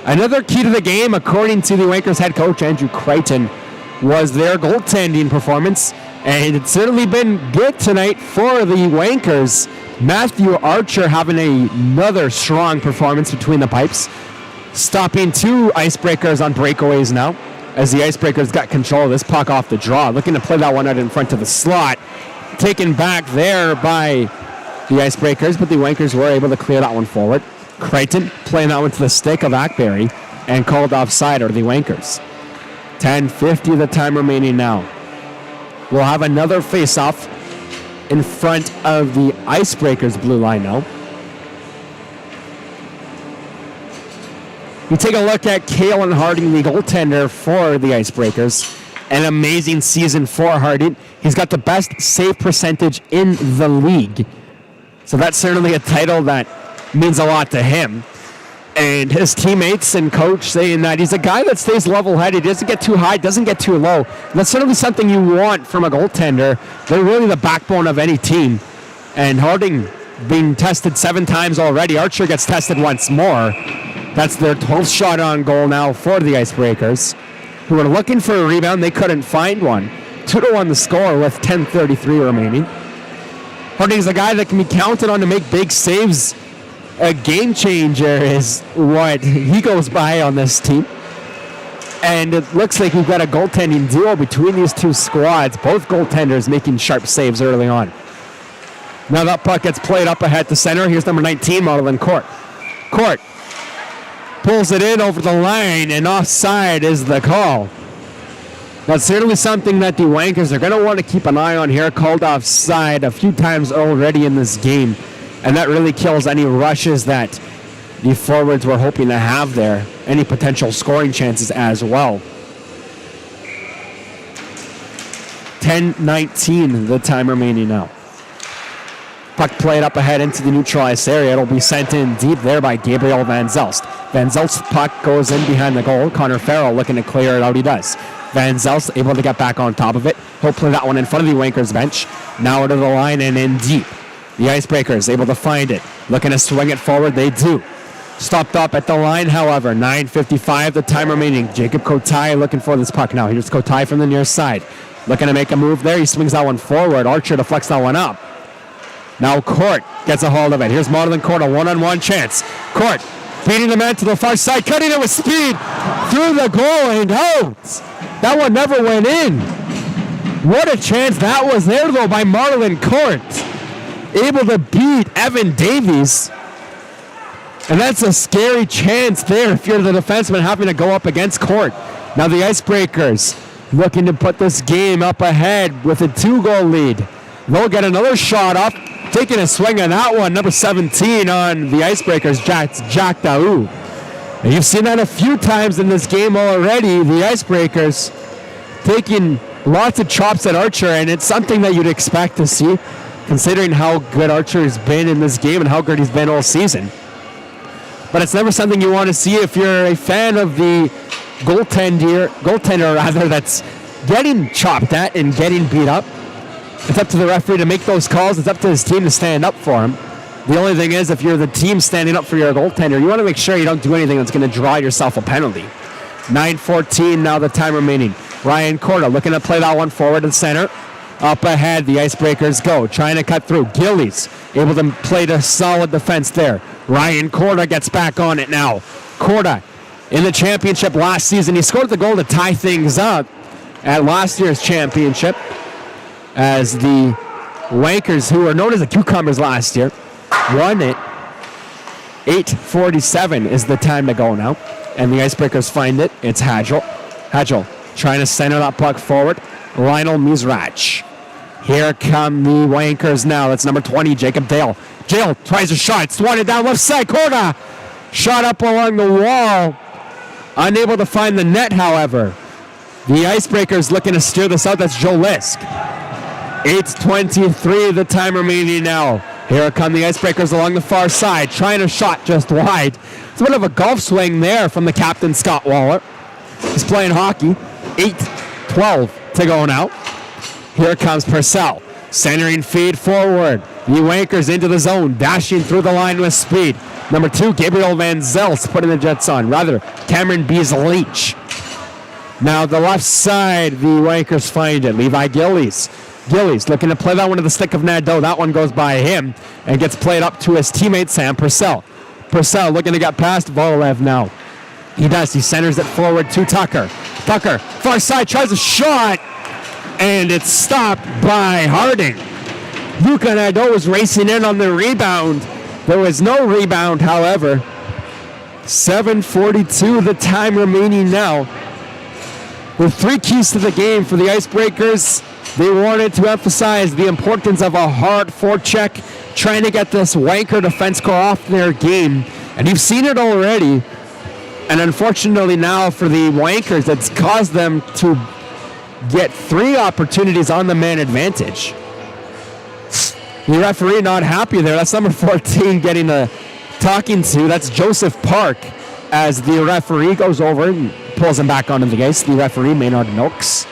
Another key to the game, according to the Wankers head coach Andrew Crichton, was their goaltending performance, and it's certainly been good tonight for the Wankers. Matthew Archer having another strong performance between the pipes, stopping 2 Icebreakers on breakaways now, as the Icebreakers got control of this puck off the draw, looking to play that one out in front of the slot. Taken back there by the Icebreakers, but the Wankers were able to clear that one forward. Crichton playing that one to the stick of Ackberry and called offside are the Wankers. 10:50 the time remaining now. We'll have another face-off in front of the Icebreakers blue line now. You take a look at Kalen Harding, the goaltender for the Icebreakers. an amazing season for Harding. He's got the best save percentage in the league. So that's certainly a title that means a lot to him. And his teammates and coach saying that he's a guy that stays level-headed. He doesn't get too high, doesn't get too low. That's certainly something you want from a goaltender. They're really the backbone of any team. And Harding being tested 7 times already. Archer gets tested once more. That's their 12th shot on goal now for the Icebreakers, who were looking for a rebound. They couldn't find one. 2-1 the score with 10:33 remaining. Harding's a guy that can be counted on to make big saves. A game changer is what he goes by on this team. And it looks like we've got a goaltending duo between these two squads. Both goaltenders making sharp saves early on. Now that puck gets played up ahead to center. Here's number 19, Marlon Court. Court pulls it in over the line, and offside is the call. That's certainly something that the Wankers are going to want to keep an eye on here. Called offside a few times already in this game. And that really kills any rushes that the forwards were hoping to have there. Any potential scoring chances as well. 10:19 the time remaining now. Puck played up ahead into the neutralized area. It'll be sent in deep there by Gabriel Van Zelst. Van Zelst's puck goes in behind the goal. Connor Farrell looking to clear it out. He does. Van Zelst able to get back on top of it. Hopefully that one in front of the Wankers bench. Now to the line and in deep. The Icebreakers able to find it. Looking to swing it forward. They do. Stopped up at the line, however. 9:55 the time remaining. Jacob Kotai looking for this puck now. Here's Kotai from the near side. Looking to make a move there. He swings that one forward. Archer deflects that one up. Now Court gets a hold of it. Here's Marlon Court, a one-on-one chance. Court beating the man to the far side, cutting it with speed through the goal and out. That one never went in. What a chance that was there, though, by Marlon Court. Able to beat Evan Davies. And that's a scary chance there if you're the defenseman having to go up against Court. Now the Icebreakers looking to put this game up ahead with a 2-goal lead. They'll get another shot up. Taking a swing on that one, number 17 on the Icebreakers, Jack Daou. And you've seen that a few times in this game already. The Icebreakers taking lots of chops at Archer, and it's something that you'd expect to see, considering how good Archer has been in this game and how good he's been all season. But it's never something you want to see if you're a fan of the goaltender that's getting chopped at and getting beat up. It's up to the referee to make those calls. It's up to his team to stand up for him. The only thing is, if you're the team standing up for your goaltender, you want to make sure you don't do anything that's going to draw yourself a penalty. 9:14 now the time remaining. Ryan Corda looking to play that one forward and center. Up ahead, the Icebreakers go, trying to cut through. Gillies able to play the solid defense there. Ryan Corda gets back on it now. Corda in the championship last season, he scored the goal to tie things up at last year's championship, as the Wankers, who were known as the Cucumbers last year, won it. 8:47 is the time to go now. And the Icebreakers find it. It's Hadgel. Hadgel trying to center that puck forward. Lionel Mizrach. Here come the Wankers now. That's number 20, Jacob Dale. Dale tries a shot. Swatted down left side. Corda shot up along the wall. Unable to find the net, however. The Icebreakers looking to steer this out. That's Joe Lisk. 8:23 the time remaining now. Here come the Icebreakers along the far side, trying a shot just wide. It's a bit of a golf swing there from the captain, Scott Waller. He's playing hockey. 8:12 to go now. Here comes Purcell. Centering feed forward. The Wankers into the zone, dashing through the line with speed. Number 2, Gabriel Van Zelst putting the Jets on. Rather, Cameron Bees-Leach. Now the left side, the Wankers find it. Levi Gillies. Gillies looking to play that one to the stick of Nadeau. That one goes by him and gets played up to his teammate, Sam Purcell. Purcell looking to get past Volev now. He does. He centers it forward to Tucker. Tucker, far side, tries a shot, and it's stopped by Harding. Luka Nadeau was racing in on the rebound. There was no rebound, however. 7:42 the time remaining now. With 3 keys to the game for the Icebreakers, they wanted to emphasize the importance of a hard forecheck, trying to get this Wanker defense core off their game. And you've seen it already. And unfortunately now for the Wankers, it's caused them to get 3 opportunities on the man advantage. The referee not happy there. That's number 14 getting a talking to. That's Joseph Park as the referee goes over and pulls him back onto the ice. The referee, Maynard Noakes.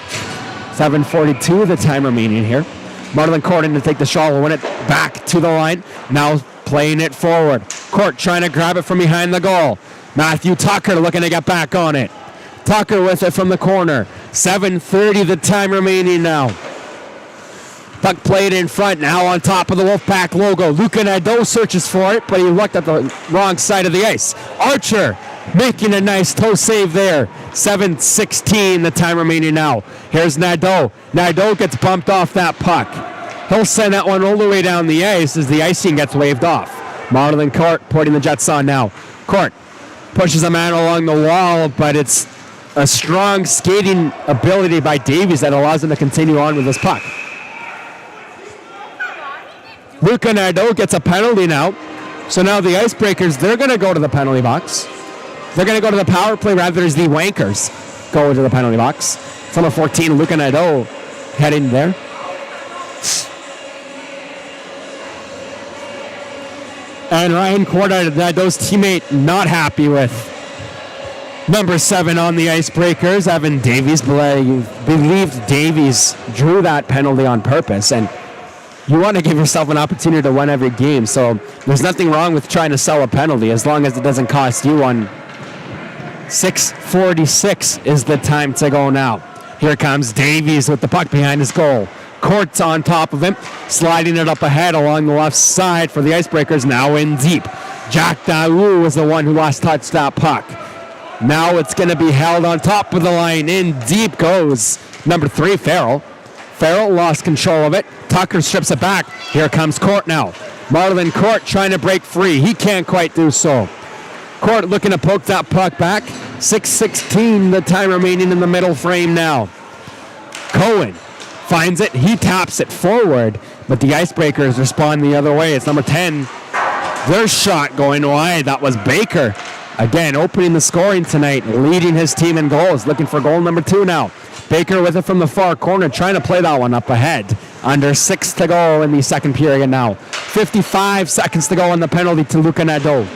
7:42 the time remaining here. Marlon Court in to take the shot, will win it back to the line. Now playing it forward. Court trying to grab it from behind the goal. Matthew Tucker looking to get back on it. Tucker with it from the corner. 7:30 the time remaining now. Puck played in front, now on top of the Wolfpack logo. Luca Nadeau searches for it, but he looked at the wrong side of the ice. Archer making a nice toe save there. 7:16 the time remaining now. Here's Nadeau. Nadeau gets bumped off that puck. He'll send that one all the way down the ice as the icing gets waved off. Marlon Court putting the Jets on now. Court pushes a man along the wall, but it's a strong skating ability by Davies that allows him to continue on with this puck. Luca Nadeau gets a penalty now. So now the Icebreakers, they're going to go to the penalty box. They're going to go to the power play rather as the Wankers go to the penalty box. It's number 14, Luca Nadeau, heading there. And Ryan Corda, Nadeau's teammate, not happy with number 7 on the Icebreakers. Evan Davies, believed Davies drew that penalty on purpose. And you want to give yourself an opportunity to win every game. So there's nothing wrong with trying to sell a penalty as long as it doesn't cost you one. 6:46 is the time to go now. Here comes Davies with the puck behind his goal. Court's on top of him, sliding it up ahead along the left side for the Icebreakers, now in deep. Jack Daou was the one who lost touch that puck. Now it's going to be held on top of the line. In deep goes number 3, Farrell. Farrell lost control of it. Tucker strips it back. Here comes Court now. Marlon Court trying to break free. He can't quite do so. Court looking to poke that puck back. 6:16 the time remaining in the middle frame now. Cohen finds it. He taps it forward, but the Icebreakers respond the other way. It's number 10. Their shot going wide. That was Baker. Again, opening the scoring tonight, leading his team in goals. Looking for goal number 2 now. Baker with it from the far corner, trying to play that one up ahead. Under 6 to go in the second period now. 55 seconds to go on the penalty to Luca Nadeau.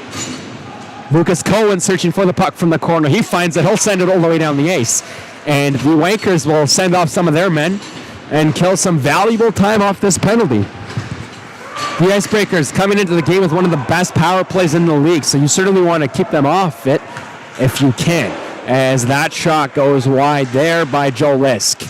Lucas Cohen searching for the puck from the corner. He finds it. He'll send it all the way down the ice. And the Wankers will send off some of their men and kill some valuable time off this penalty. The Icebreakers coming into the game with one of the best power plays in the league, so you certainly want to keep them off it if you can. As that shot goes wide there by Joe Lisk.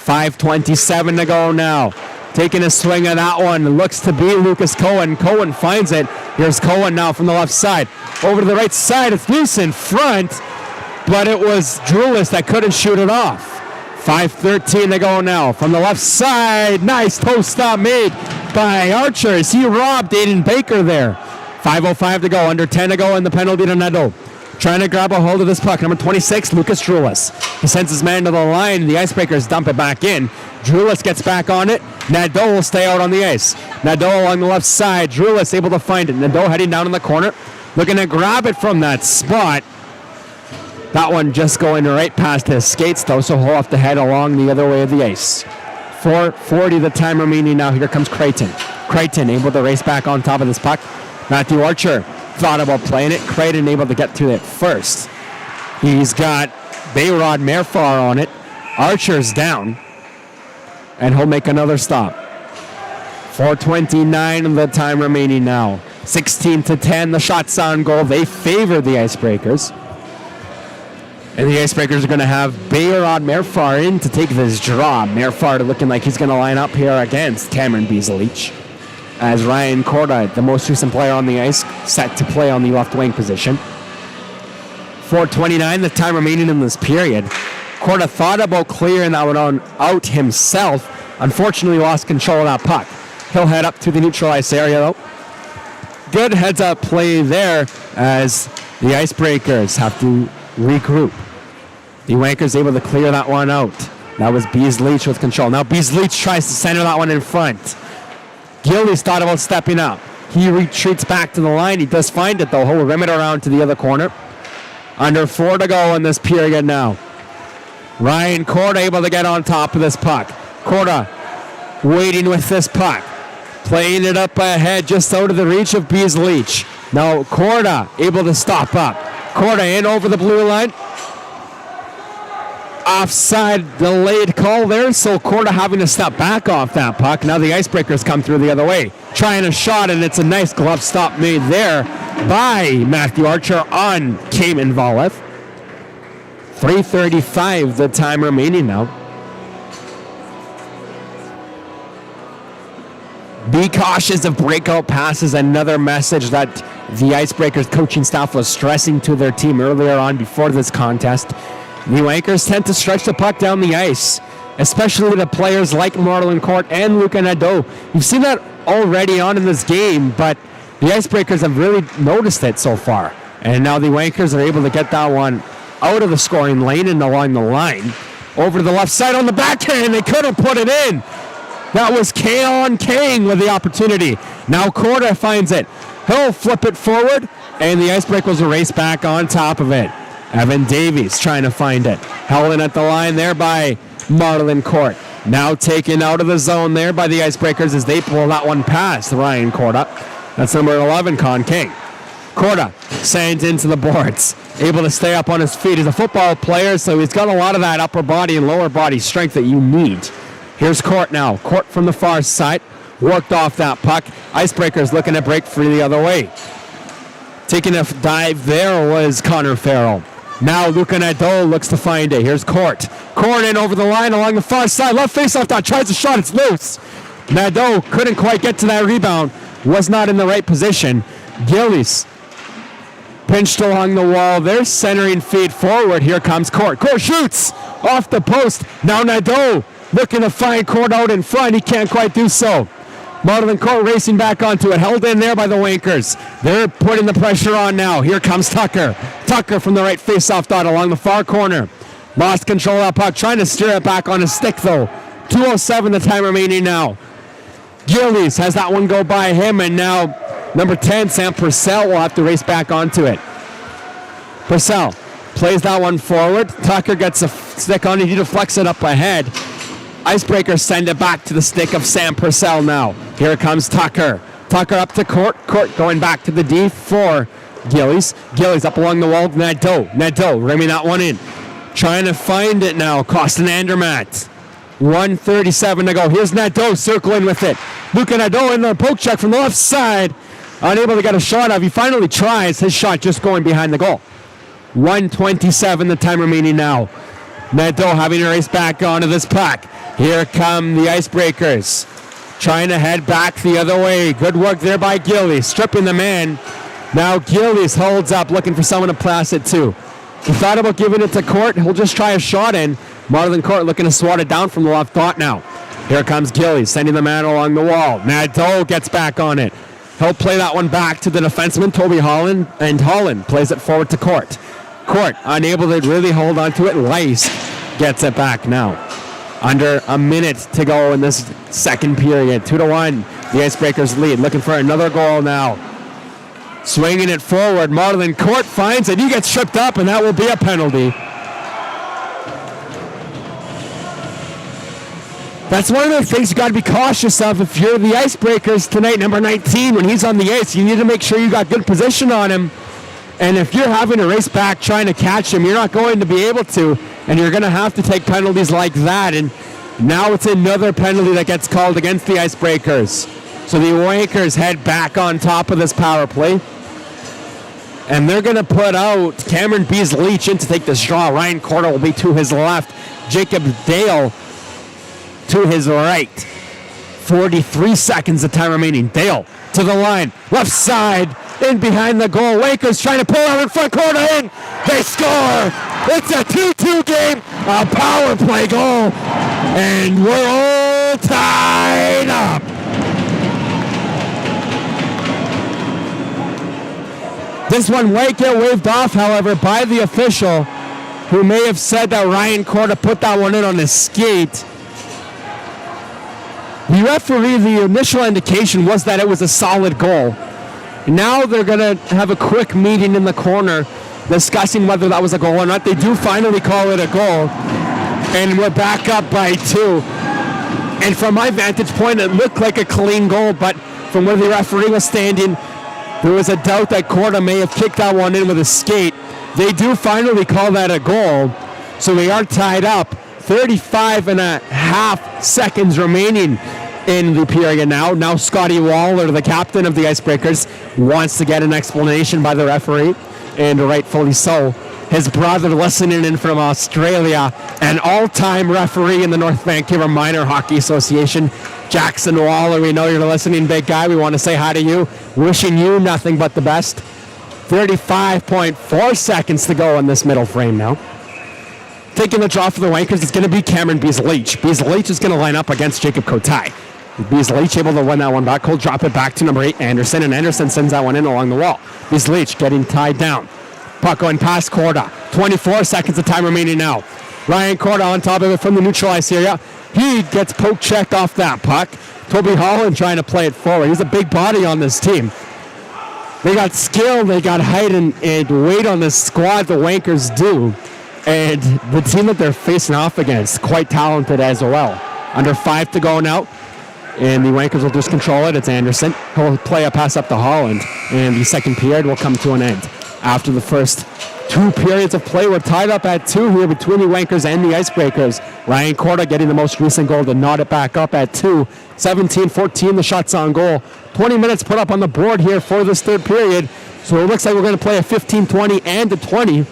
5:27 to go now. Taking a swing at that one. Looks to be Lucas Cohen. Cohen finds it. Here's Cohen now from the left side. Over to the right side. It's loose in front, but it was Drulis that couldn't shoot it off. 5:13 to go now. From the left side. Nice post stop made by Archer as he robbed Aiden Baker there. 5:05 to go. Under 10 to go in the penalty to Nadeau. Trying to grab a hold of this puck. Number 26, Lucas Drulis. He sends his man to the line. The Icebreakers dump it back in. Drulis gets back on it. Nadeau will stay out on the ice. Nadeau along the left side. Drulis able to find it. Nadeau heading down in the corner. Looking to grab it from that spot. That one just going right past his skates, though, so he'll have to head along the other way of the ice. 4:40 the time remaining now. Here comes Creighton. Creighton able to race back on top of this puck. Matthew Archer thought about playing it. Creighton able to get to it first. He's got Bayrod Merfar on it. Archer's down. And he'll make another stop. 4:29 of the time remaining now. 16-10, the shots on goal. They favor the Icebreakers. And the Icebreakers are going to have Bayrod Merfar in to take this draw. Merfar looking like he's going to line up here against Cameron Beasley. As Ryan Corda, the most recent player on the ice, set to play on the left wing position. 4:29, the time remaining in this period. Corda thought about clearing that one out himself. Unfortunately, lost control of that puck. He'll head up to the neutral ice area, though. Good heads-up play there as the Icebreakers have to regroup. The Wankers able to clear that one out. That was Beasley with control. Now Beasley tries to center that one in front. Gillies thought about stepping up. He retreats back to the line. He does find it, though. He'll rim it around to the other corner. Under 4 to go in this period now. Ryan Korda able to get on top of this puck. Korda waiting with this puck. Playing it up ahead just out of the reach of Bees-Leach. Now Korda able to stop up. Korda in over the blue line. Offside delayed call there, so Korda having to step back off that puck. Now the Icebreakers come through the other way. Trying a shot, and it's a nice glove stop made there by Matthew Archer on Cayman Volev. 3:35 the time remaining now. Be cautious of breakout passes. Another message that the Icebreakers coaching staff was stressing to their team earlier on before this contest. The Wankers tend to stretch the puck down the ice, especially the players like Marlon Court and Luca Nadeau. You've seen that already on in this game, but the Icebreakers have really noticed it so far. And now the Wankers are able to get that one out of the scoring lane and along the line. Over to the left side on the backhand. They couldn't put it in. That was Keon King with the opportunity. Now Korda finds it. He'll flip it forward, and the Icebreakers will race back on top of it. Evan Davies trying to find it. Helen at the line there by Marlon Court. Now taken out of the zone there by the Icebreakers as they pull that one past Ryan Korda. That's number 11, Con King. Korda sends into the boards. Able to stay up on his feet. He's a football player, so he's got a lot of that upper body and lower body strength that you need. Here's Court now. Court from the far side. Worked off that puck. Icebreakers looking to break free the other way. Taking a dive there was Connor Farrell. Now Luca Nadeau looks to find it. Here's Court. Court in over the line along the far side. Left face-off dot. Tries a shot. It's loose. Nadeau couldn't quite get to that rebound. Was not in the right position. Gillies pinched along the wall. They're centering feed forward. Here comes Court. Court shoots off the post. Now Nadeau looking to find Court out in front. He can't quite do so. Marlon Court racing back onto it. Held in there by the Wankers. They're putting the pressure on now. Here comes Tucker. Tucker from the right face-off dot along the far corner. Lost control of that puck. Trying to steer it back on his stick, though. 2:07 the time remaining now. Gillies has that one go by him, and now number 10, Sam Purcell, will have to race back onto it. Purcell plays that one forward. Tucker gets a stick on it. He deflects it up ahead. Icebreakers send it back to the stick of Sam Purcell now. Here comes Tucker. Tucker up to Court. Court going back to the D for Gillies. Gillies up along the wall. Nadeau rimming that one in. Trying to find it now. Costin Andermatt. 1:37 to go. Here's Nadeau circling with it. Luca Nadeau in the poke check from the left side. Unable to get a shot off. He finally tries. His shot just going behind the goal. 1:27 the time remaining now. Nadeau having to race back onto this puck. Here come the Icebreakers. Trying to head back the other way. Good work there by Gillies. Stripping the man. Now Gillies holds up, looking for someone to pass it to. He thought about giving it to Court. He'll just try a shot in. Marlon Court looking to swat it down from the left dot now. Here comes Gillies, sending the man along the wall. Nadeau gets back on it. He'll play that one back to the defenseman, Toby Holland, and Holland plays it forward to Court. Court unable to really hold on to it. Lice gets it back now. Under a minute to go in this second period. 2-1. The Icebreakers lead. Looking for another goal now. Swinging it forward. Marlon Court finds it. He gets tripped up, and that will be a penalty. That's one of the things you got to be cautious of if you're the Icebreakers tonight, number 19, when he's on the ice. You need to make sure you got good position on him. And if you're having to race back trying to catch him, you're not going to be able to, and you're going to have to take penalties like that. And now it's another penalty that gets called against the Icebreakers. So the Wankers head back on top of this power play. And they're going to put out Cameron Bees-Leach in to take this draw. Ryan Korda will be to his left. Jacob Dale to his right. 43 seconds of time remaining. Dale to the line. Left side. In behind the goal. Wankers trying to pull out in front corner in. They score. It's a 2-2 game. A power play goal. And we're all tied up. This one might get waved off, however, by the official, who may have said that Ryan Korda put that one in on his skate. The referee, the initial indication was that it was a solid goal. Now they're going to have a quick meeting in the corner discussing whether that was a goal or not. They do finally call it a goal. And we're back up by 2. And from my vantage point, it looked like a clean goal, but from where the referee was standing, there was a doubt that Korda may have kicked that one in with a skate. They do finally call that a goal, so we are tied up. 35 and a half seconds remaining in the period now. Now Scotty Waller, the captain of the Icebreakers, wants to get an explanation by the referee, and rightfully so. His brother listening in from Australia, an all-time referee in the North Vancouver Minor Hockey Association, Jackson Waller. We know you're listening, big guy. We want to say hi to you. Wishing you nothing but the best. 35.4 seconds to go in this middle frame now. Taking the draw for the Wankers is going to be Cameron Beasley-Leach. Beasley-Leach is going to line up against Jacob Kotai. Beasley-Leach able to win that one back. He'll drop it back to number 8, Anderson, and Anderson sends that one in along the wall. Beasley-Leach getting tied down. Puck going past Korda. 24 seconds of time remaining now. Ryan Korda on top of it from the neutralized area. He gets poke checked off that puck. Toby Holland trying to play it forward. He's a big body on this team. They got skill, they got height and weight on this squad, the Wankers do. And the team that they're facing off against, quite talented as well. Under 5 to go now. And the Wankers will just control it. It's Anderson. He'll play a pass up to Holland. And the second period will come to an end. After the first 2 periods of play, we're tied up at 2 here between the Wankers and the Icebreakers. Ryan Korda getting the most recent goal to knot it back up at 2. 17-14 the shots on goal. 20 minutes put up on the board here for this third period. So it looks like we're going to play a 15-20 and a 20.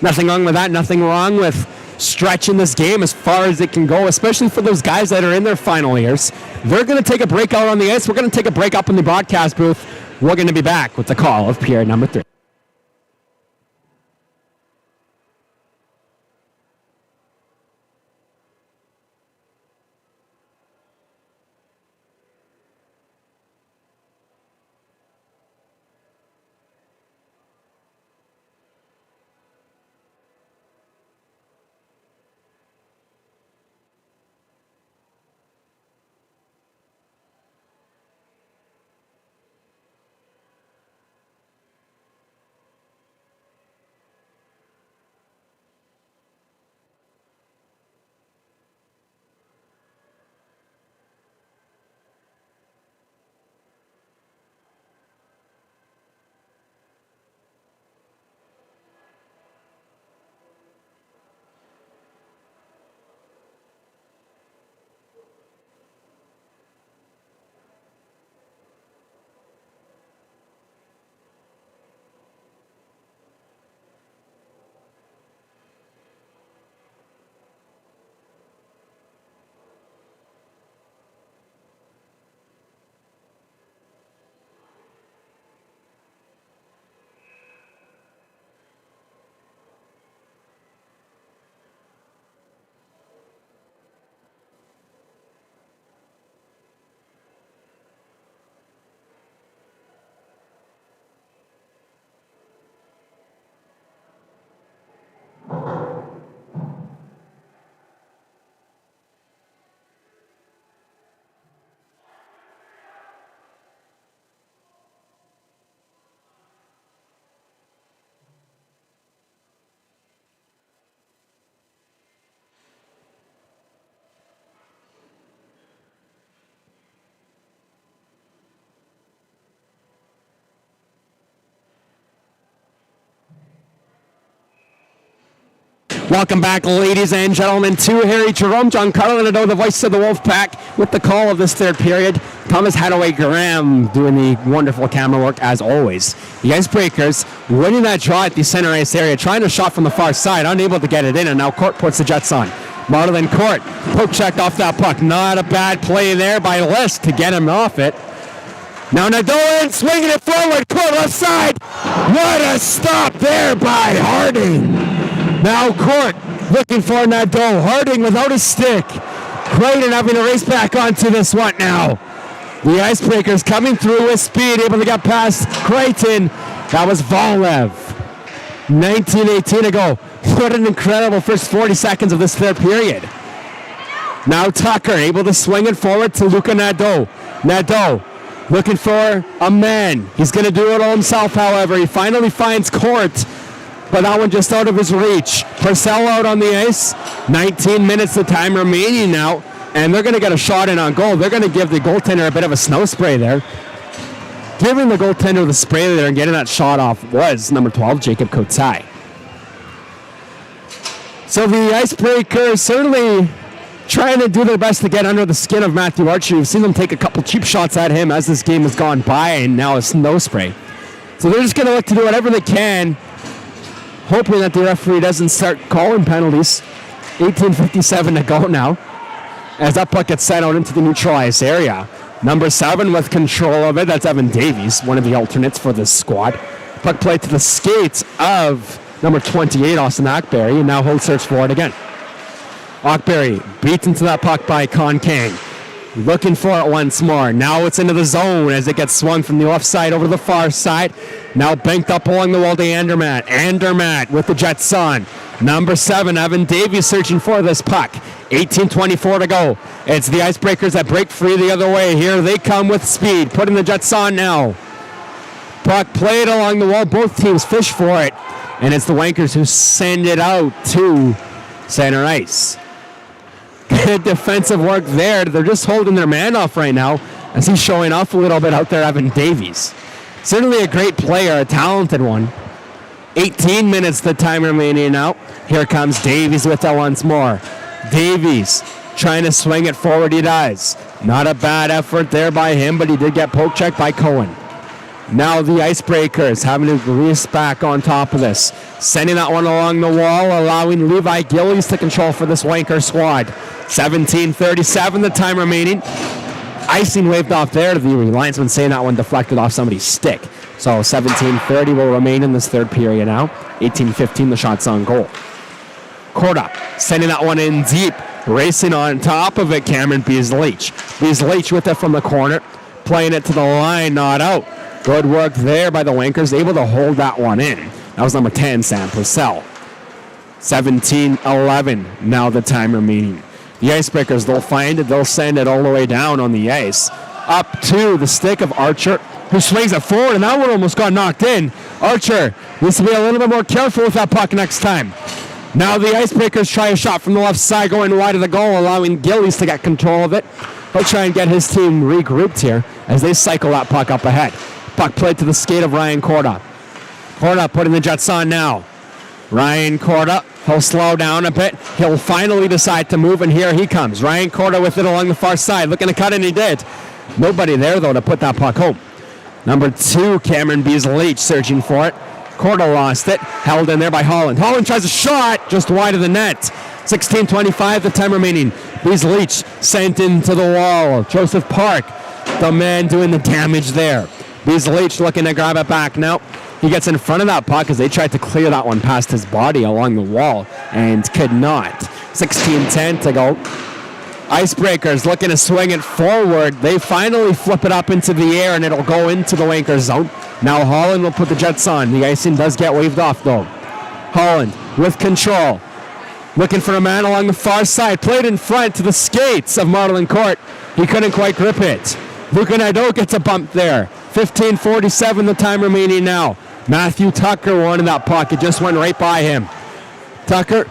Nothing wrong with that. Nothing wrong with stretching this game as far as it can go, especially for those guys that are in their final years. They're going to take a break out on the ice. We're going to take a break up in the broadcast booth. We're going to be back with the call of period number 3. Welcome back, ladies and gentlemen, to Harry Jerome, Giancarlo Nadeau, the voice of the Wolfpack, with the call of this third period. Thomas Hadaway-Graham doing the wonderful camera work as always. The Icebreakers winning that draw at the center ice area, trying to shot from the far side, unable to get it in, and now Court puts the Jets on. Marlon Court, poke checked off that puck. Not a bad play there by List to get him off it. Now Nadeau in, swinging it forward, Court left side. What a stop there by Harding. Now Court looking for Nadeau. Harding without a stick. Creighton having to race back onto this one now. The Icebreakers coming through with speed, able to get past Creighton. That was Volev. 19-18 to go. What an incredible first 40 seconds of this third period. Now Tucker able to swing it forward to Luca Nadeau. Nadeau looking for a man. He's going to do it all himself, however. He finally finds Court. but that one just out of his reach. Purcell out on the ice. 19 minutes the time remaining now, and they're going to get a shot in on goal. They're going to give the goaltender a bit of a snow spray there. Giving the goaltender the spray there and getting that shot off was number 12, Jacob Kotai. So the Icebreakers certainly trying to do their best to get under the skin of Matthew Archer. You've seen them take a couple cheap shots at him as this game has gone by, and now a snow spray. So they're just going to look to do whatever they can, hoping that the referee doesn't start calling penalties. 18:57 to go now, as that puck gets sent out into the neutralized area. Number 7 with control of it, that's Evan Davies, one of the alternates for this squad. Puck played to the skates of number 28, Austin Ackberry, and now he'll search for it again. Ackberry beats into that puck by Con Kang. Looking for it once more. Now it's into the zone as it gets swung from the left side over to the far side. Now banked up along the wall to Andermatt. Andermatt with the Jets on. Number 7, Evan Davies searching for this puck. 18:24 to go. It's the Icebreakers that break free the other way. Here they come with speed. Putting the Jets on now. Puck played along the wall. Both teams fish for it. And it's the Wankers who send it out to center ice. Good defensive work there. They're just holding their man off right now as he's showing off a little bit out there, Evan Davies. Certainly a great player, a talented one. 18 minutes the time remaining now. Here comes Davies with it once more. Davies trying to swing it forward, he does. Not a bad effort there by him, but he did get poke checked by Cohen. Now the Icebreakers having to race back on top of this. Sending that one along the wall, allowing Levi Gillies to control for this Wanker squad. 17:37 the time remaining. Icing waved off there. The linesman saying that one deflected off somebody's stick. So 17:30 will remain in this third period now. 18:15 the shots on goal. Korda sending that one in deep. Racing on top of it, Cameron Beasley-Leach. Beasley-Leach with it from the corner. Playing it to the line, not out. Good work there by the Wankers, able to hold that one in. That was number 10, Sam Purcell. 17:11, now the time remaining. The Icebreakers, they'll find it, they'll send it all the way down on the ice. Up to the stick of Archer, who swings it forward, and that one almost got knocked in. Archer needs to be a little bit more careful with that puck next time. Now the Icebreakers try a shot from the left side, going wide of the goal, allowing Gillies to get control of it. He'll try and get his team regrouped here as they cycle that puck up ahead. Puck played to the skate of Ryan Korda. Korda putting the Jets on now. Ryan Korda, he'll slow down a bit. He'll finally decide to move, and here he comes. Ryan Korda with it along the far side, looking to cut, and he did. Nobody there, though, to put that puck home. Number 2, Cameron Beasley-Leach searching for it. Korda lost it, held in there by Holland. Holland tries a shot, just wide of the net. 16:25, the time remaining. Beasley-Leach sent into the wall. Joseph Park, the man doing the damage there. Beasley-Leach looking to grab it back now. He gets in front of that puck as they tried to clear that one past his body along the wall and could not. 16:10 to go. Icebreakers looking to swing it forward. They finally flip it up into the air and it'll go into the Wankers zone. Now Holland will put the Jets on. The icing does get waved off though. Holland with control. Looking for a man along the far side. Played in front to the skates of Marlon Court. He couldn't quite grip it. Luca Nadeau gets a bump there. 15:47 the time remaining now. Matthew Tucker wanted that puck. It just went right by him. Tucker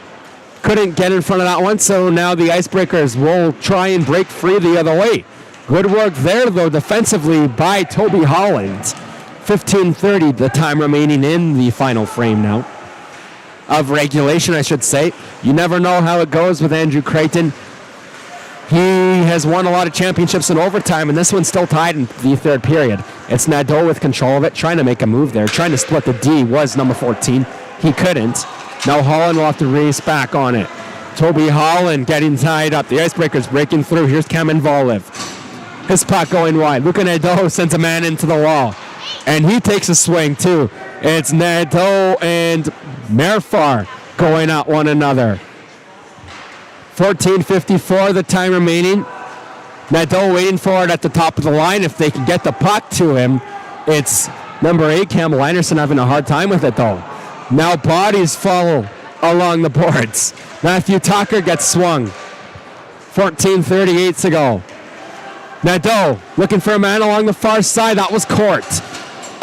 couldn't get in front of that one, so now the Icebreakers will try and break free the other way. Good work there, though, defensively by Toby Holland. 15:30 the time remaining in the final frame now. Of regulation, I should say. You never know how it goes with Andrew Creighton. He has won a lot of championships in overtime, and this one's still tied in the third period. It's Nadeau with control of it, trying to make a move there. Trying to split the D was number 14. He couldn't. Now Holland will have to race back on it. Toby Holland getting tied up. The Icebreakers breaking through. Here's Kamen Volev. His puck going wide. Luca Nadeau sends a man into the wall. And he takes a swing, too. It's Nadeau and Merfar going at one another. 14:54 the time remaining. Nadeau waiting for it at the top of the line. If they can get the puck to him, it's number 8, Campbell Anderson, having a hard time with it, though. Now bodies follow along the boards. Matthew Tucker gets swung. 14:38 to go. Nadeau looking for a man along the far side. That was Court.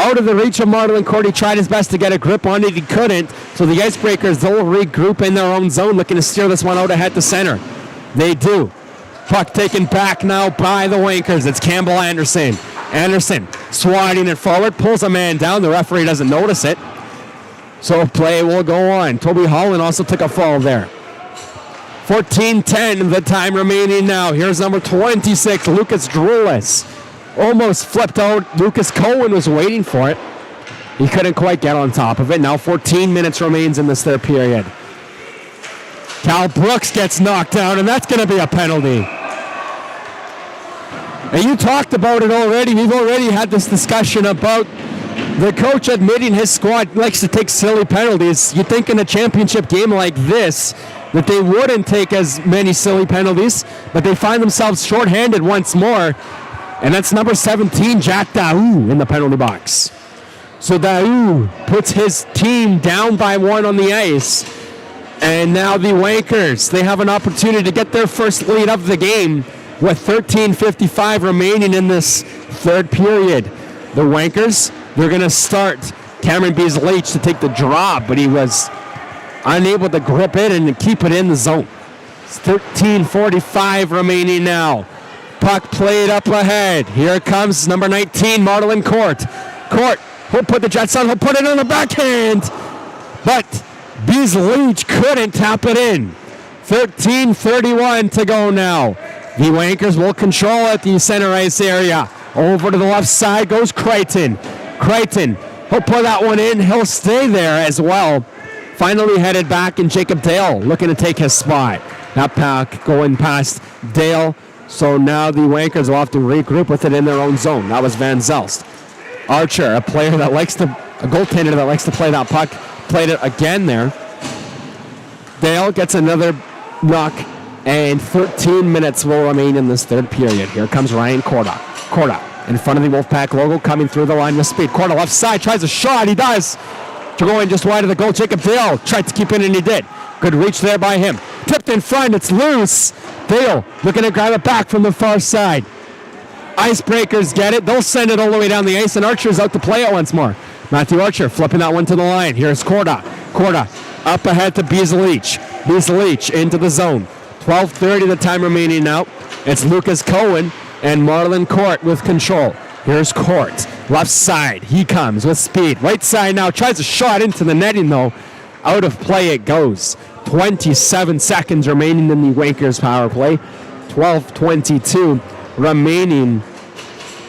out of the reach of Marlon Court. He tried his best to get a grip on it. He couldn't. So the Icebreakers, they'll regroup in their own zone, looking to steer this one out ahead to center. They do. Puck taken back now by the Wankers. It's Campbell Anderson. Anderson swatting it forward, pulls a man down. The referee doesn't notice it. So play will go on. Toby Holland also took a fall there. 14-10, the time remaining now. Here's number 26, Lucas Drulis. Almost flipped out. Lucas Cohen was waiting for it. He couldn't quite get on top of it. Now 14 minutes remains in this third period. Cal Brooks gets knocked down, and that's going to be a penalty. And you talked about it already. We've already had this discussion about the coach admitting his squad likes to take silly penalties. You'd think in a championship game like this that they wouldn't take as many silly penalties, but they find themselves shorthanded once more. And that's number 17, Jack Daou, in the penalty box. So Daou puts his team down by 1 on the ice. And now the Wankers, they have an opportunity to get their first lead of the game with 13:55 remaining in this third period. The Wankers, they're going to start Cameron Beasley to take the drop, but he was unable to grip it and keep it in the zone. It's 13:45 remaining now. Puck played up ahead. Here comes number 19, Marlon Court. Court, he'll put the Jets on. He'll put it on the backhand. But Beasley couldn't tap it in. 13:31 to go now. The Wankers will control at the center ice area. Over to the left side goes Crichton. Crichton, he'll put that one in. He'll stay there as well. Finally headed back, and Jacob Dale looking to take his spot. That puck going past Dale. So now the Wankers will have to regroup with it in their own zone. That was Van Zelst. Archer, a goaltender that likes to play that puck, played it again there. Dale gets another knock, and 13 minutes will remain in this third period. Here comes Ryan Korda. Korda in front of the Wolfpack logo, coming through the line with speed. Korda left side, tries a shot. He does. Going just wide of the goal. Jacob Dale tried to keep it, and he did. Good reach there by him. Tipped in front. It's loose. Dale looking to grab it back from the far side. Icebreakers get it. They'll send it all the way down the ice, and Archer's out to play it once more. Matthew Archer flipping that one to the line. Here's Korda. Korda up ahead to Beasley. Beasley into the zone. 12:30 the time remaining now. It's Lucas Cohen and Marlon Court with control. Here's Court. Left side. He comes with speed. Right side now. Tries a shot into the netting, though. Out of play it goes. 27 seconds remaining in the Wankers power play. 12:22 remaining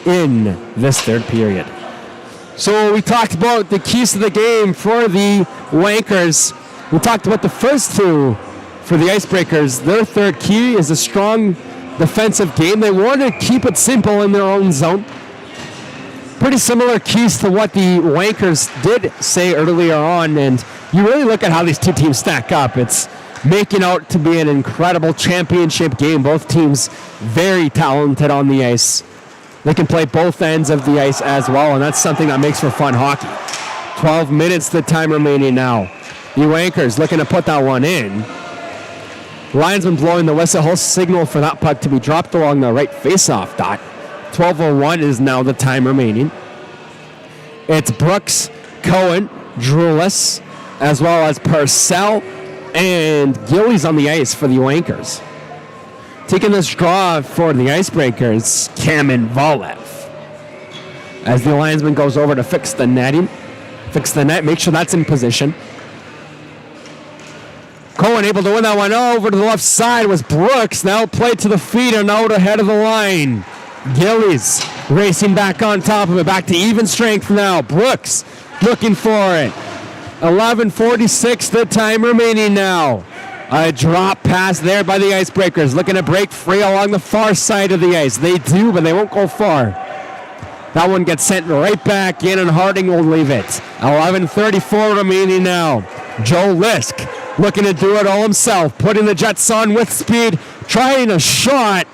in this third period. So we talked about the keys to the game for the Wankers. We talked about the first two for the Icebreakers. Their third key is a strong defensive game. They want to keep it simple in their own zone. Pretty similar keys to what the Wankers did say earlier on, and you really look at how these two teams stack up. It's making out to be an incredible championship game. Both teams very talented on the ice. They can play both ends of the ice as well, and that's something that makes for fun hockey. 12 minutes the time remaining now. The Wankers looking to put that one in. Linesman blowing the whistle. He'll signal for that puck to be dropped along the right face-off dot. 12:01 is now the time remaining. It's Brooks, Cohen, Drulis, as well as Purcell and Gillies on the ice for the Wankers. Taking this draw for the Icebreakers, Kamen Volev. As the linesman goes over to fix the netting. Fix the net, make sure that's in position. Cohen able to win that one. Over to the left side was Brooks. Now played to the feet and out ahead of the line. Gillies racing back on top of it. Back to even strength now. Brooks looking for it. 11:46 the time remaining now. A drop pass there by the Icebreakers. Looking to break free along the far side of the ice. They do, but they won't go far. That one gets sent right back in, and Harding will leave it. 11:34 remaining now. Joe Lisk looking to do it all himself. Putting the Jets on with speed. Trying a shot.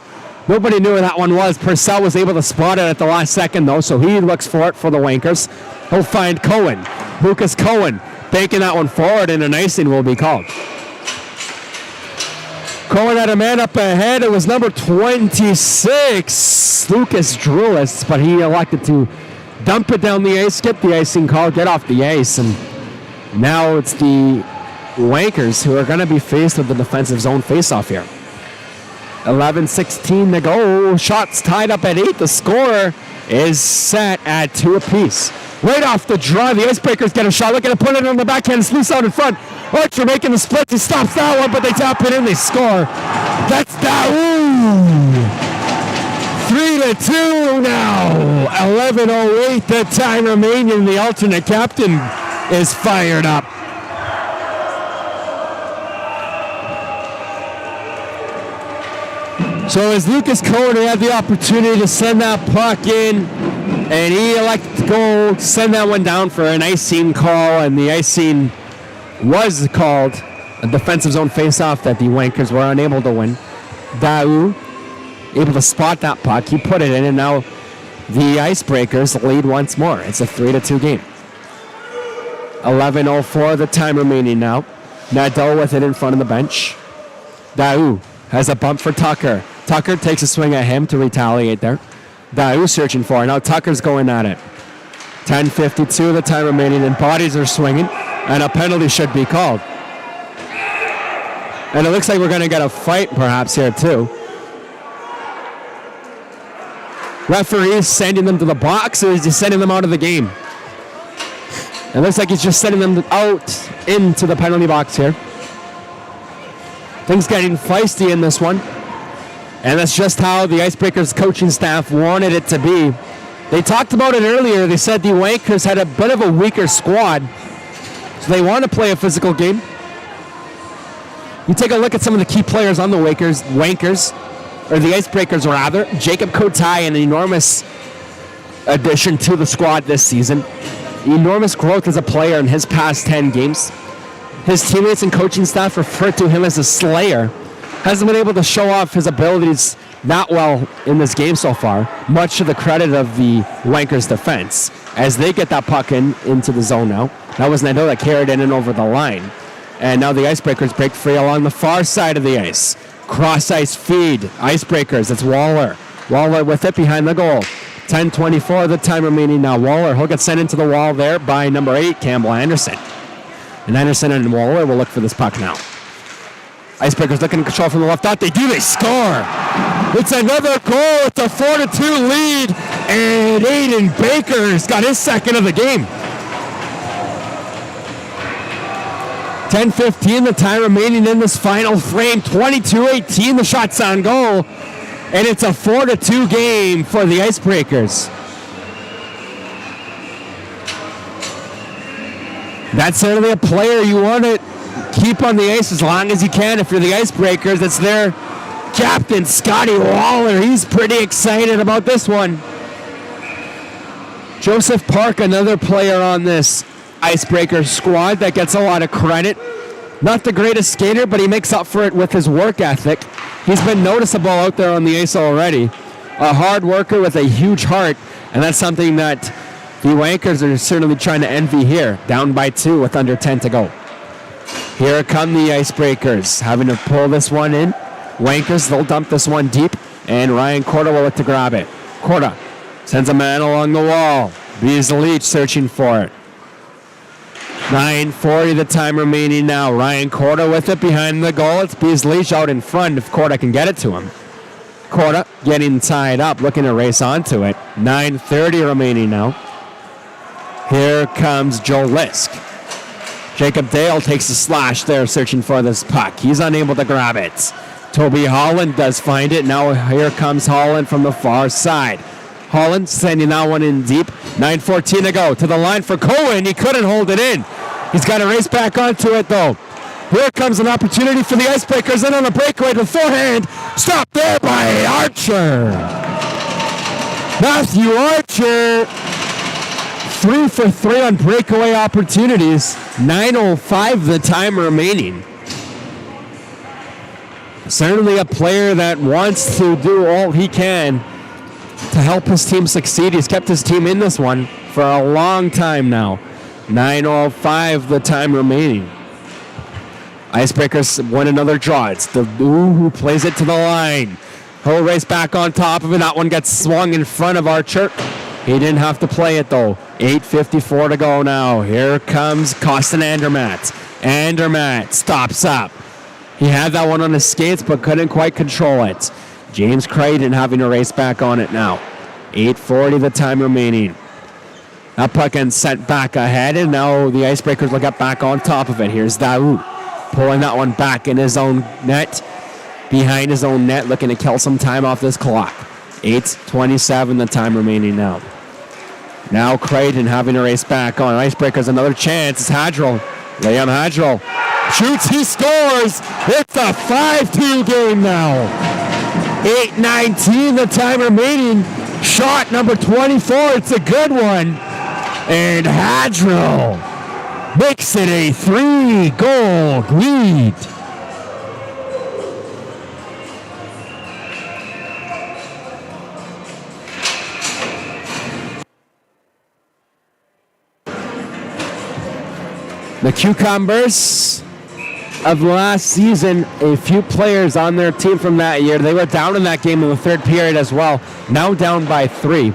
Nobody knew where that one was. Purcell was able to spot it at the last second, though, so he looks for it for the Wankers. He'll find Cohen. Lucas Cohen banking that one forward, and an icing will be called. Cohen had a man up ahead. It was number 26, Lucas Drulis, but he elected to dump it down the ice, get the icing call, get off the ice, and now it's the Wankers who are going to be faced with the defensive zone faceoff here. 11:16 to go. Shots tied up at 8. The score is set at 2 apiece. Right off the draw, the Icebreakers get a shot. Looking to put it on the backhand. It's loose out in front. Archer making the split. He stops that one, but they tap it in. They score. That's Nadeau. 3-2 now. 11:08 the time remaining. The alternate captain is fired up. So as Lucas Cody had the opportunity to send that puck in, and he elected to go send that one down for an icing call, and the icing was called a defensive zone faceoff that the Wankers were unable to win. Nadeau able to spot that puck. He put it in, and now the Icebreakers lead once more. It's a 3-2 game. 11:04 the time remaining now. Nadeau with it in front of the bench. Nadeau has a bump for Tucker. Tucker takes a swing at him to retaliate there. Nadeau searching for it. Now Tucker's going at it. 10:52 the time remaining, and bodies are swinging, and a penalty should be called. And it looks like we're going to get a fight perhaps here too. Referee is sending them to the box, or is he sending them out of the game? It looks like he's just sending them out into the penalty box here. Things getting feisty in this one. And that's just how the Icebreakers coaching staff wanted it to be. They talked about it earlier. They said the Wankers had a bit of a weaker squad, so they want to play a physical game. You take a look at some of the key players on the Wankers, or the Icebreakers rather. Jacob Kotai, an enormous addition to the squad this season. Enormous growth as a player in his past 10 games. His teammates and coaching staff refer to him as a slayer. Hasn't been able to show off his abilities that well in this game so far, much to the credit of the Wankers defense, as they get that puck into the zone now. That was Nadeau that carried it in over the line. And now the Icebreakers break free along the far side of the ice. Cross-ice feed. Icebreakers, it's Waller. Waller with it behind the goal. 10:24 the time remaining now. Waller, he'll get sent into the wall there by number 8, Campbell Anderson. And Anderson and Waller will look for this puck now. Icebreakers looking to control from the left out. They do, they score. It's another goal. It's a 4-2 lead. And Aiden Baker's got his second of the game. 10:15 the time remaining in this final frame. 22-18 the shots on goal. And it's a 4-2 game for the Icebreakers. That's certainly a player you want to keep on the ice as long as you can. If you're the Icebreakers, it's their captain, Scotty Waller. He's pretty excited about this one. Joseph Park, another player on this Icebreaker squad that gets a lot of credit. Not the greatest skater, but he makes up for it with his work ethic. He's been noticeable out there on the ice already. A hard worker with a huge heart, and that's something that the Wankers are certainly trying to envy here. Down by 2 with under 10 to go. Here come the Icebreakers, having to pull this one in. Wankers, they'll dump this one deep, and Ryan Korda will look to grab it. Korda sends a man along the wall. Beasley searching for it. 9:40 the time remaining now. Ryan Korda with it behind the goal. It's Beasley out in front if Korda can get it to him. Korda getting tied up, looking to race onto it. 9:30 remaining now. Here comes Joe Lisk. Jacob Dale takes a slash there, searching for this puck. He's unable to grab it. Toby Holland does find it. Now here comes Holland from the far side. Holland sending that one in deep. 9:14 to go. To the line for Cohen. He couldn't hold it in. He's got to race back onto it, though. Here comes an opportunity for the Icebreakers. In on a breakaway to the forehand. Stopped there by Archer. Matthew Archer. 3 for 3 on breakaway opportunities. 9:05 the time remaining. Certainly a player that wants to do all he can to help his team succeed. He's kept his team in this one for a long time now. 9:05 the time remaining. Icebreakers win another draw. It's the who plays it to the line. He'll race back on top of it. That one gets swung in front of Archer. He didn't have to play it, though. 8:54 to go now. Here comes Costin Andermatt. Andermatt stops up. He had that one on his skates, but couldn't quite control it. James Creighton having to race back on it now. 8:40 the time remaining. That puck gets sent back ahead, and now the Icebreakers will get back on top of it. Here's Daoud pulling that one back in his own net, behind his own net, looking to kill some time off this clock. 8:27 the time remaining now. Now Creighton having to race back on. Icebreakers another chance. It's Hadrell. Liam Hadrell shoots, he scores. It's a 5-2 game now. 8:19 the time remaining. Shot number 24. It's a good one. And Hadrell makes it a 3-goal lead. The Cucumbers of last season, a few players on their team from that year, they were down in that game in the third period as well. Now down by 3.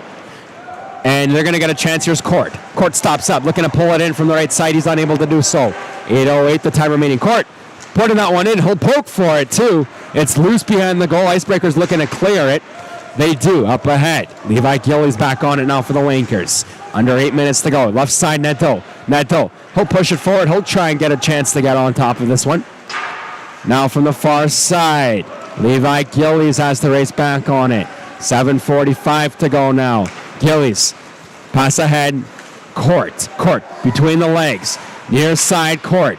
And they're going to get a chance. Here's Court. Court stops up, looking to pull it in from the right side. He's unable to do so. 8:08 the time remaining. Court putting that one in. He'll poke for it, too. It's loose behind the goal. Icebreakers looking to clear it. They do, up ahead. Levi Gillies back on it now for the Wankers. Under 8 minutes to go. Left side, Nadeau. Nadeau, he'll push it forward. He'll try and get a chance to get on top of this one. Now from the far side, Levi Gillies has to race back on it. 7:45 to go now. Gillies, pass ahead. Court between the legs. Near side, Court.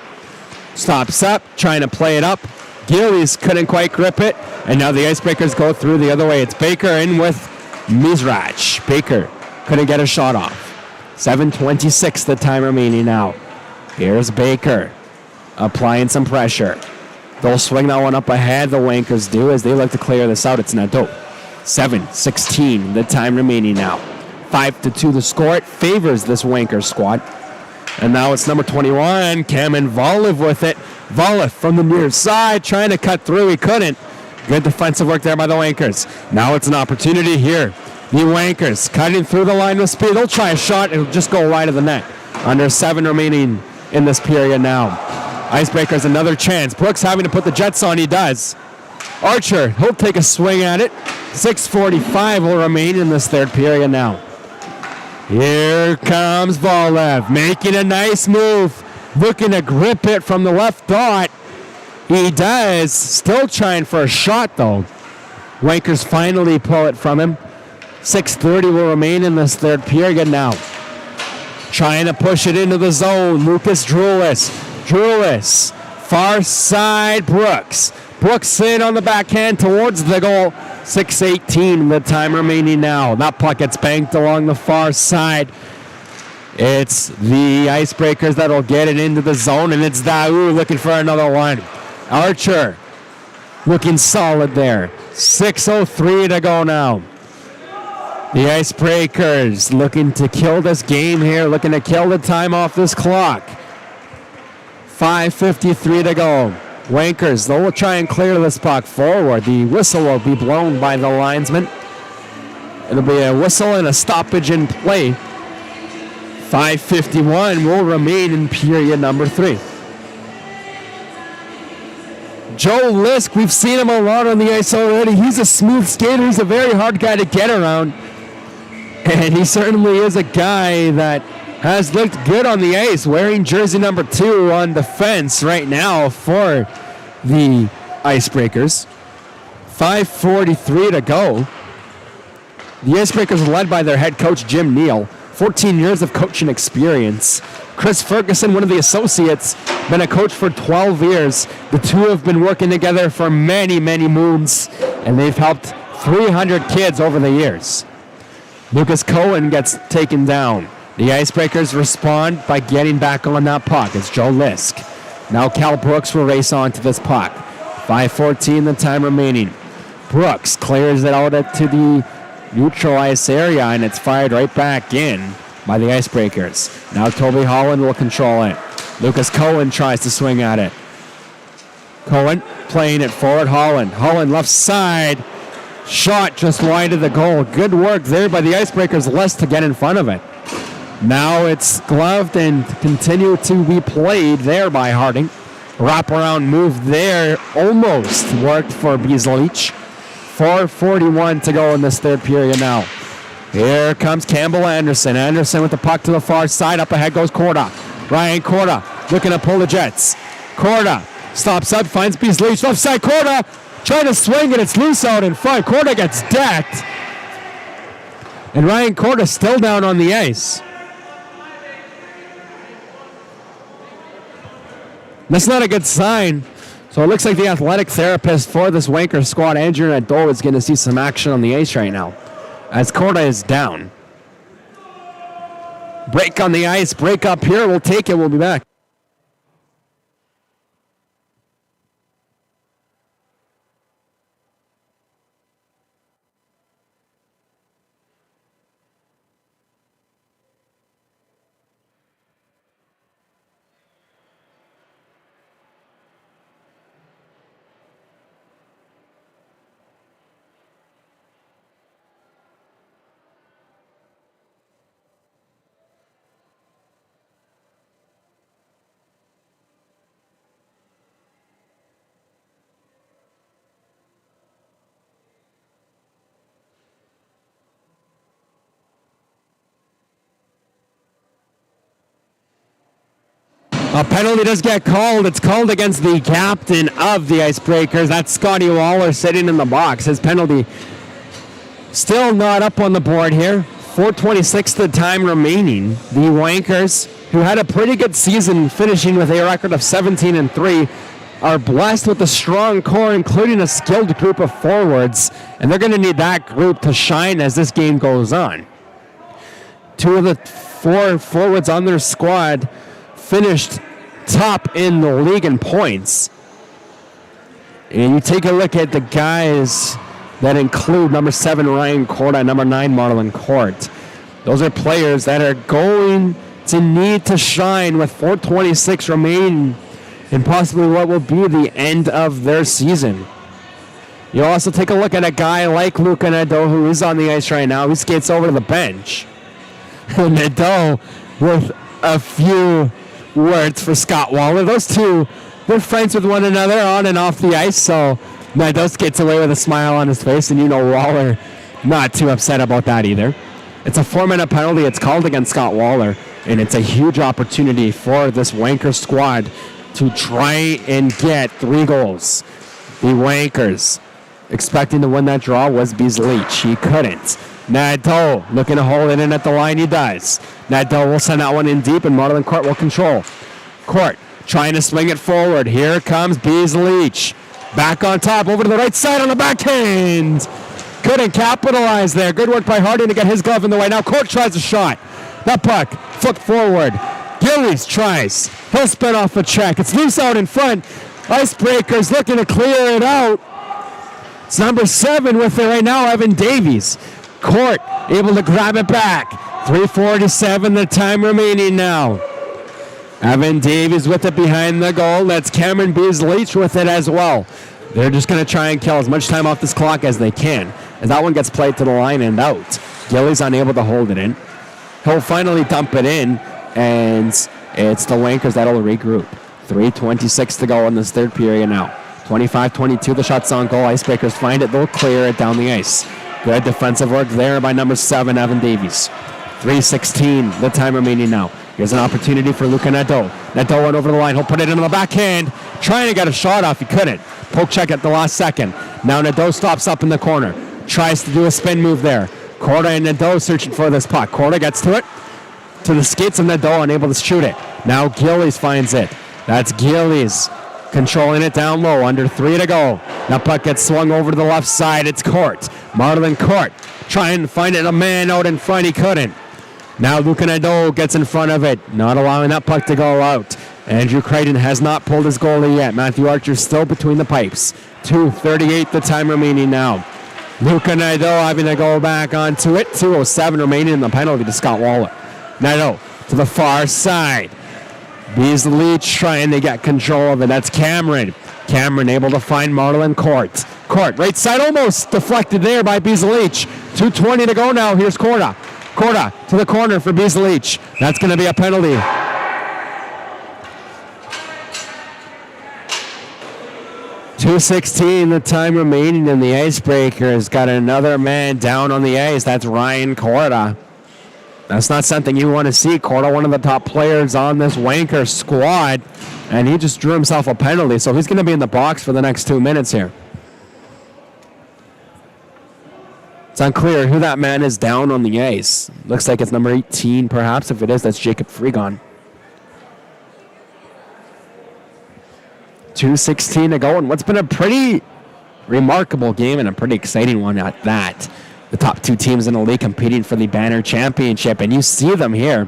Stops up, trying to play it up. Gillies couldn't quite grip it. And now the Icebreakers go through the other way. It's Baker in with Mizrach. Baker couldn't get a shot off. 7:26 the time remaining now. Here's Baker applying some pressure. They'll swing that one up ahead, the Wankers do, as they look to clear this out. It's Nadeau. 7:16 the time remaining now. 5-2 the score. It favors this Wankers squad. And now it's number 21, Cameron Voliv with it. Voliv from the near side, trying to cut through. He couldn't. Good defensive work there by the Wankers. Now it's an opportunity here. The Wankers cutting through the line with speed. They'll try a shot. It'll just go wide of the net. Under 7 remaining in this period now. Icebreakers another chance. Brooks having to put the Jets on. He does. Archer, he'll take a swing at it. 6:45 will remain in this third period now. Here comes Voliv, making a nice move. Looking to grip it from the left dot. He does. Still trying for a shot, though. Wankers finally pull it from him. 6:30 will remain in this third period now. Trying to push it into the zone. Lucas Drulis. Drulis. Far side, Brooks. Brooks in on the backhand towards the goal. 6:18 the time remaining now. That puck gets banked along the far side. It's the Icebreakers that'll get it into the zone, and it's Daoud looking for another one. Archer looking solid there. 6:03 to go now. The Icebreakers looking to kill this game here, looking to kill the time off this clock. 5:53 to go. Wankers, they'll try and clear this puck forward. The whistle will be blown by the linesman. It'll be a whistle and a stoppage in play. 5:51 will remain in period number 3. Joe Lisk, we've seen him a lot on the ice already. He's a smooth skater. He's a very hard guy to get around. And he certainly is a guy that has looked good on the ice, wearing jersey number 2 on defense right now for the Icebreakers. 5:43 to go. The Icebreakers are led by their head coach, Jim Neal. 14 years of coaching experience. Chris Ferguson, one of the associates, been a coach for 12 years. The two have been working together for many, many moons, and they've helped 300 kids over the years. Lucas Cohen gets taken down. The Icebreakers respond by getting back on that puck. It's Joe Lisk. Now Cal Brooks will race on to this puck. 5:14 the time remaining. Brooks clears it out to the neutral ice area, and it's fired right back in by the Icebreakers. Now Toby Holland will control it. Lucas Cohen tries to swing at it. Cohen playing it forward. Holland left side. Shot just wide of the goal. Good work there by the Icebreakers list to get in front of it. Now it's gloved and continue to be played there by Harding. Wraparound move there almost worked for Beasley. 4:41 to go in this third period now. Here comes Campbell Anderson. Anderson with the puck to the far side. Up ahead goes Korda. Ryan Korda looking to pull the Jets. Korda stops up, finds Beasley. Left side, Korda trying to swing it. It's loose out in front. Korda gets decked. And Ryan Korda still down on the ice. That's not a good sign. So it looks like the athletic therapist for this Wankers squad, Andrew Nadeau, is going to see some action on the ice right now, as Korda is down. Break on the ice, break up here. We'll take it. We'll be back. A penalty does get called. It's called against the captain of the Icebreakers. That's Scotty Waller sitting in the box. His penalty still not up on the board here. 4:26 the time remaining. The Wankers, who had a pretty good season finishing with a record of 17-3, are blessed with a strong core, including a skilled group of forwards, and they're going to need that group to shine as this game goes on. Two of the four forwards on their squad finished top in the league in points. And you take a look at the guys that include number 7 Ryan Korda and number 9 Marlon Court. Those are players that are going to need to shine with 4:26 remaining and possibly what will be the end of their season. You also take a look at a guy like Luca Nadeau, who is on the ice right now. He skates over to the bench. Nadeau with a few words for Scott Waller. Those two, they're friends with one another on and off the ice, so Nadeau gets away with a smile on his face, and you know Waller not too upset about that either. It's a 4-minute penalty. It's called against Scott Waller, and it's a huge opportunity for this Wanker squad to try and get 3 goals. The Wankers expecting to win that draw was Beasley. He couldn't. Nadeau looking to hold it in at the line. He does. Nadeau will send that one in deep, and Marlon Court will control. Court trying to swing it forward. Here comes Beasley. Back on top, over to the right side on the backhand. Couldn't capitalize there. Good work by Harding to get his glove in the way. Now Court tries a shot. That puck, foot forward. Gillies tries. He'll spin off a check. It's loose out in front. Icebreakers looking to clear it out. It's number 7 with it right now, Evan Davies. Court able to grab it back. 3:47 the time remaining now. Evan Davies with it behind the goal. That's Cameron Beasley with it as well. They're just going to try and kill as much time off this clock as they can, as that one gets played to the line and out. Gillies unable to hold it in. He'll finally dump it in, and it's the Wankers that'll regroup. 3:26 to go in this third period now. 25-22, the shot's on goal. Icebreakers find it. They'll clear it down the ice. Good defensive work there by number 7, Evan Davies. 3:16, the time remaining now. Here's an opportunity for Luca Nadeau. Nadeau went over the line. He'll put it into the backhand. Trying to get a shot off. He couldn't. Poke check at the last second. Now Nadeau stops up in the corner. Tries to do a spin move there. Korda and Nadeau searching for this puck. Korda gets to it. To the skates of Nadeau, unable to shoot it. Now Gillies finds it. That's Gillies controlling it down low. Under 3 to go. That puck gets swung over to the left side. It's Court. Marlon Court trying to find it. A man out in front. He couldn't. Now Luca Nadeau gets in front of it, not allowing that puck to go out. Andrew Creighton has not pulled his goalie yet. Matthew Archer still between the pipes. 2:38 the time remaining now. Luca Nadeau having to go back onto it. 2:07 remaining in the penalty to Scott Waller. Nadeau to the far side. Beasley trying to get control of it. That's Cameron. Cameron able to find Marlon Court. Court, right side almost deflected there by Beasley-Leach. 2:20 to go now. Here's Korda. Korda to the corner for Beasley-Leach. That's going to be a penalty. .216 the time remaining, and the Icebreakers got another man down on the ice. That's Ryan Korda. That's not something you want to see. Korda, one of the top players on this Wanker squad, and he just drew himself a penalty, so he's going to be in the box for the next 2 minutes here. It's unclear who that man is down on the ice. Looks like it's number 18, perhaps. If it is, that's Jacob Freegon. 2:16 to go, and what's been a pretty remarkable game and a pretty exciting one at that. The top two teams in the league competing for the Banner Championship, and you see them here.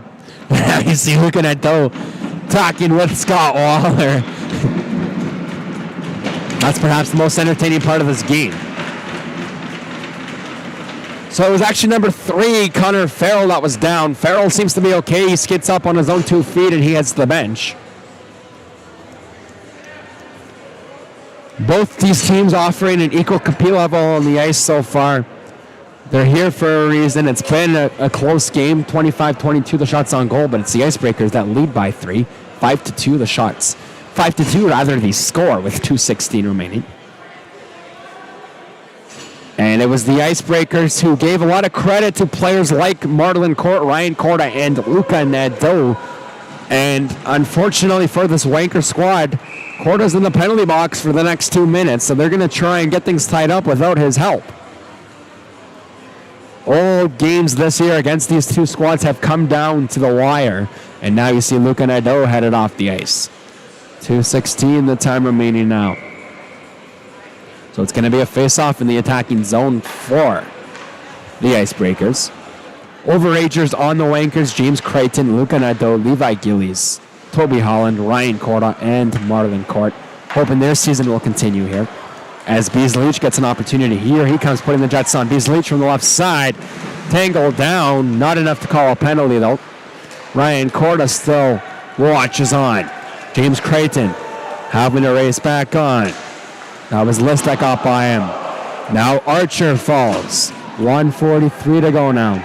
You see looking at Doe talking with Scott Waller. That's perhaps the most entertaining part of this game. So it was actually number 3, Connor Farrell, that was down. Farrell seems to be okay. He skids up on his own 2 feet and he heads to the bench. Both these teams offering an equal compete level on the ice so far. They're here for a reason. It's been a close game, 25-22 the shots on goal, but it's the Icebreakers that lead by 3, 5-2 the shots. 5-2 rather, the score with 2:16 remaining. And it was the Icebreakers who gave a lot of credit to players like Marlon Court, Ryan Korda, and Luka Nadeau. And unfortunately for this Wanker squad, Korda's in the penalty box for the next 2 minutes, so they're going to try and get things tied up without his help. All games this year against these two squads have come down to the wire, and now you see Luka Nadeau headed off the ice. 2:16 the time remaining now. So it's going to be a face-off in the attacking zone for the Icebreakers. Overagers on the Wankers, James Creighton, Luka Nadeau, Levi Gillies, Toby Holland, Ryan Korda, and Marlon Court. Hoping their season will continue here. As Beasley-Leach gets an opportunity here, he comes putting the Jets on. Beasley-Leach from the left side, tangled down, not enough to call a penalty though. Ryan Korda still watches on. James Creighton having to race back on. That was Listek off by him. Now Archer falls. 1:43 to go now.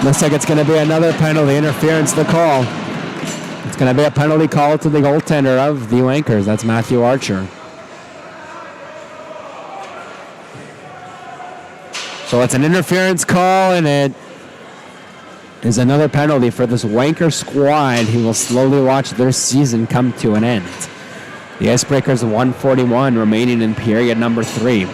Looks like it's going to be another penalty. Interference to call. It's going to be a penalty call to the goaltender of the Wankers. That's Matthew Archer. So it's an interference call, and it is another penalty for this Wanker squad who will slowly watch their season come to an end. The Icebreakers 1:41 remaining in period number 3.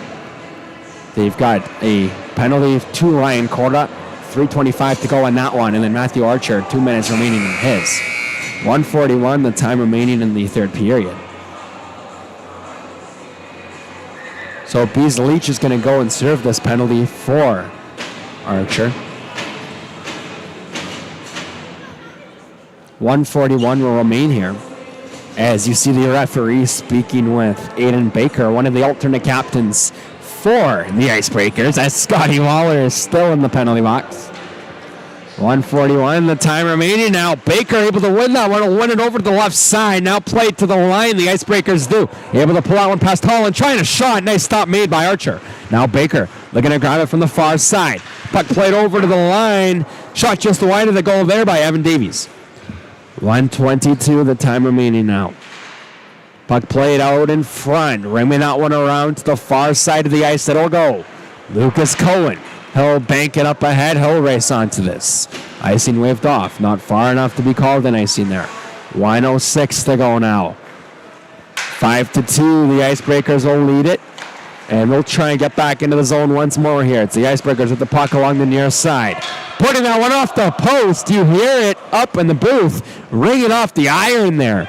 They've got a penalty to Ryan Korda. 3:25 to go on that one, and then Matthew Archer, 2 minutes remaining in his. 1:41 the time remaining in the third period. So Beasley-Leach is going to go and serve this penalty for Archer. 1:41 will remain here. As you see the referee speaking with Aiden Baker, one of the alternate captains for the Icebreakers, as Scotty Waller is still in the penalty box. 1:41 the time remaining now. Baker able to win that one. Will win it over to the left side. Now played to the line. The Icebreakers do. Able to pull that one past Holland. Trying a shot. Nice stop made by Archer. Now Baker looking to grab it from the far side. Puck played over to the line. Shot just wide of the goal there by Evan Davies. 1:22 the time remaining now. Puck played out in front. Rimming that one around to the far side of the ice. It'll go. Lucas Cohen. He'll bank it up ahead. He'll race onto this. Icing waved off. Not far enough to be called an icing there. 1:06 to go now. 5-2. The Icebreakers will lead it. And we'll try and get back into the zone once more here. It's the Icebreakers with the puck along the near side. Putting that one off the post. You hear it up in the booth. Ringing off the iron there.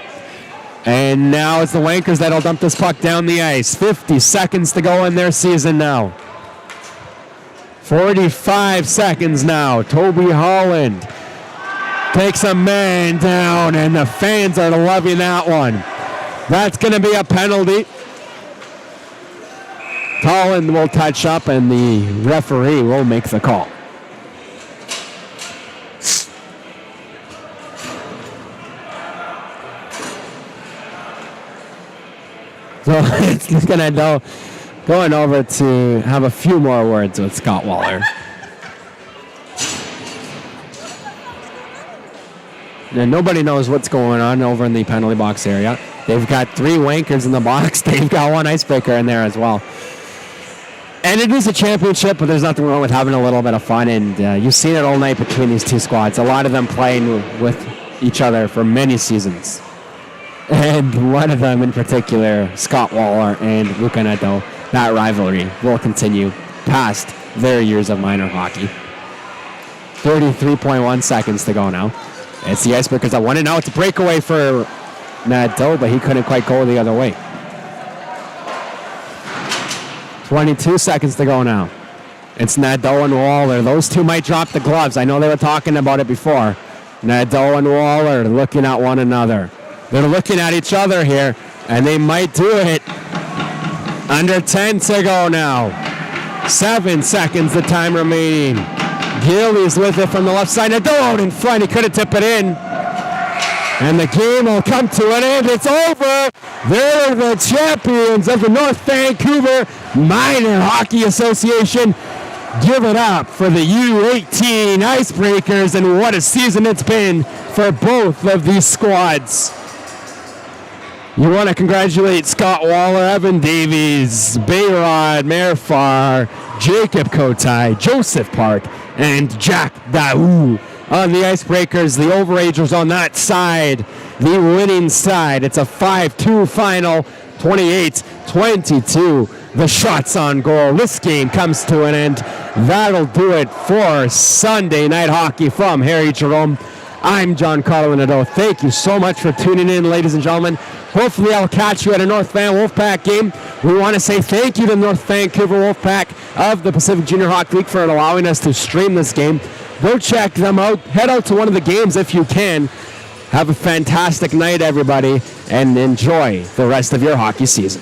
And now it's the Wankers that'll dump this puck down the ice. 50 seconds to go in their season now. 45 seconds now. Toby Holland takes a man down, and the fans are loving that one. That's going to be a penalty. Holland will touch up, and the referee will make the call. So it's Nadeau going over to have a few more words with Scott Waller. And nobody knows what's going on over in the penalty box area. They've got 3 Wankers in the box. They've got 1 Icebreaker in there as well. And it is a championship, but there's nothing wrong with having a little bit of fun. And you've seen it all night between these 2 squads. A lot of them playing with each other for many seasons. And one of them in particular, Scott Waller and Luca Nadeau, that rivalry will continue past their years of minor hockey. 33.1 seconds to go now. It's the Icebreakers that won it. Now it's a breakaway for Nadeau, but he couldn't quite go the other way. 22 seconds to go now. It's Nadeau and Waller. Those 2 might drop the gloves. I know they were talking about it before. Nadeau and Waller looking at one another. They're looking at each other here, and they might do it. Under 10 to go now. 7 seconds, the time remaining. Gillies with it from the left side. Nadeau out in front. He couldn't tip it in. And the game will come to an end. It's over. They're the champions of the North Vancouver Minor Hockey Association. Give it up for the U18 Icebreakers, and what a season it's been for both of these squads. You want to congratulate Scott Waller, Evan Davies, Bayrod, Merfar, Jacob Kotai, Joseph Park, and Jack Daou on the Icebreakers. The overagers on that side, the winning side. It's a 5-2 final, 28-22. The shots on goal. This game comes to an end. That'll do it for Sunday Night Hockey from Harry Jerome. I'm Giancarlo Nadeau. Thank you so much for tuning in, ladies and gentlemen. Hopefully I'll catch you at a North Van Wolfpack game. We want to say thank you to North Vancouver Wolfpack of the Pacific Junior Hockey League for allowing us to stream this game. Go check them out. Head out to one of the games if you can. Have a fantastic night, everybody, and enjoy the rest of your hockey season.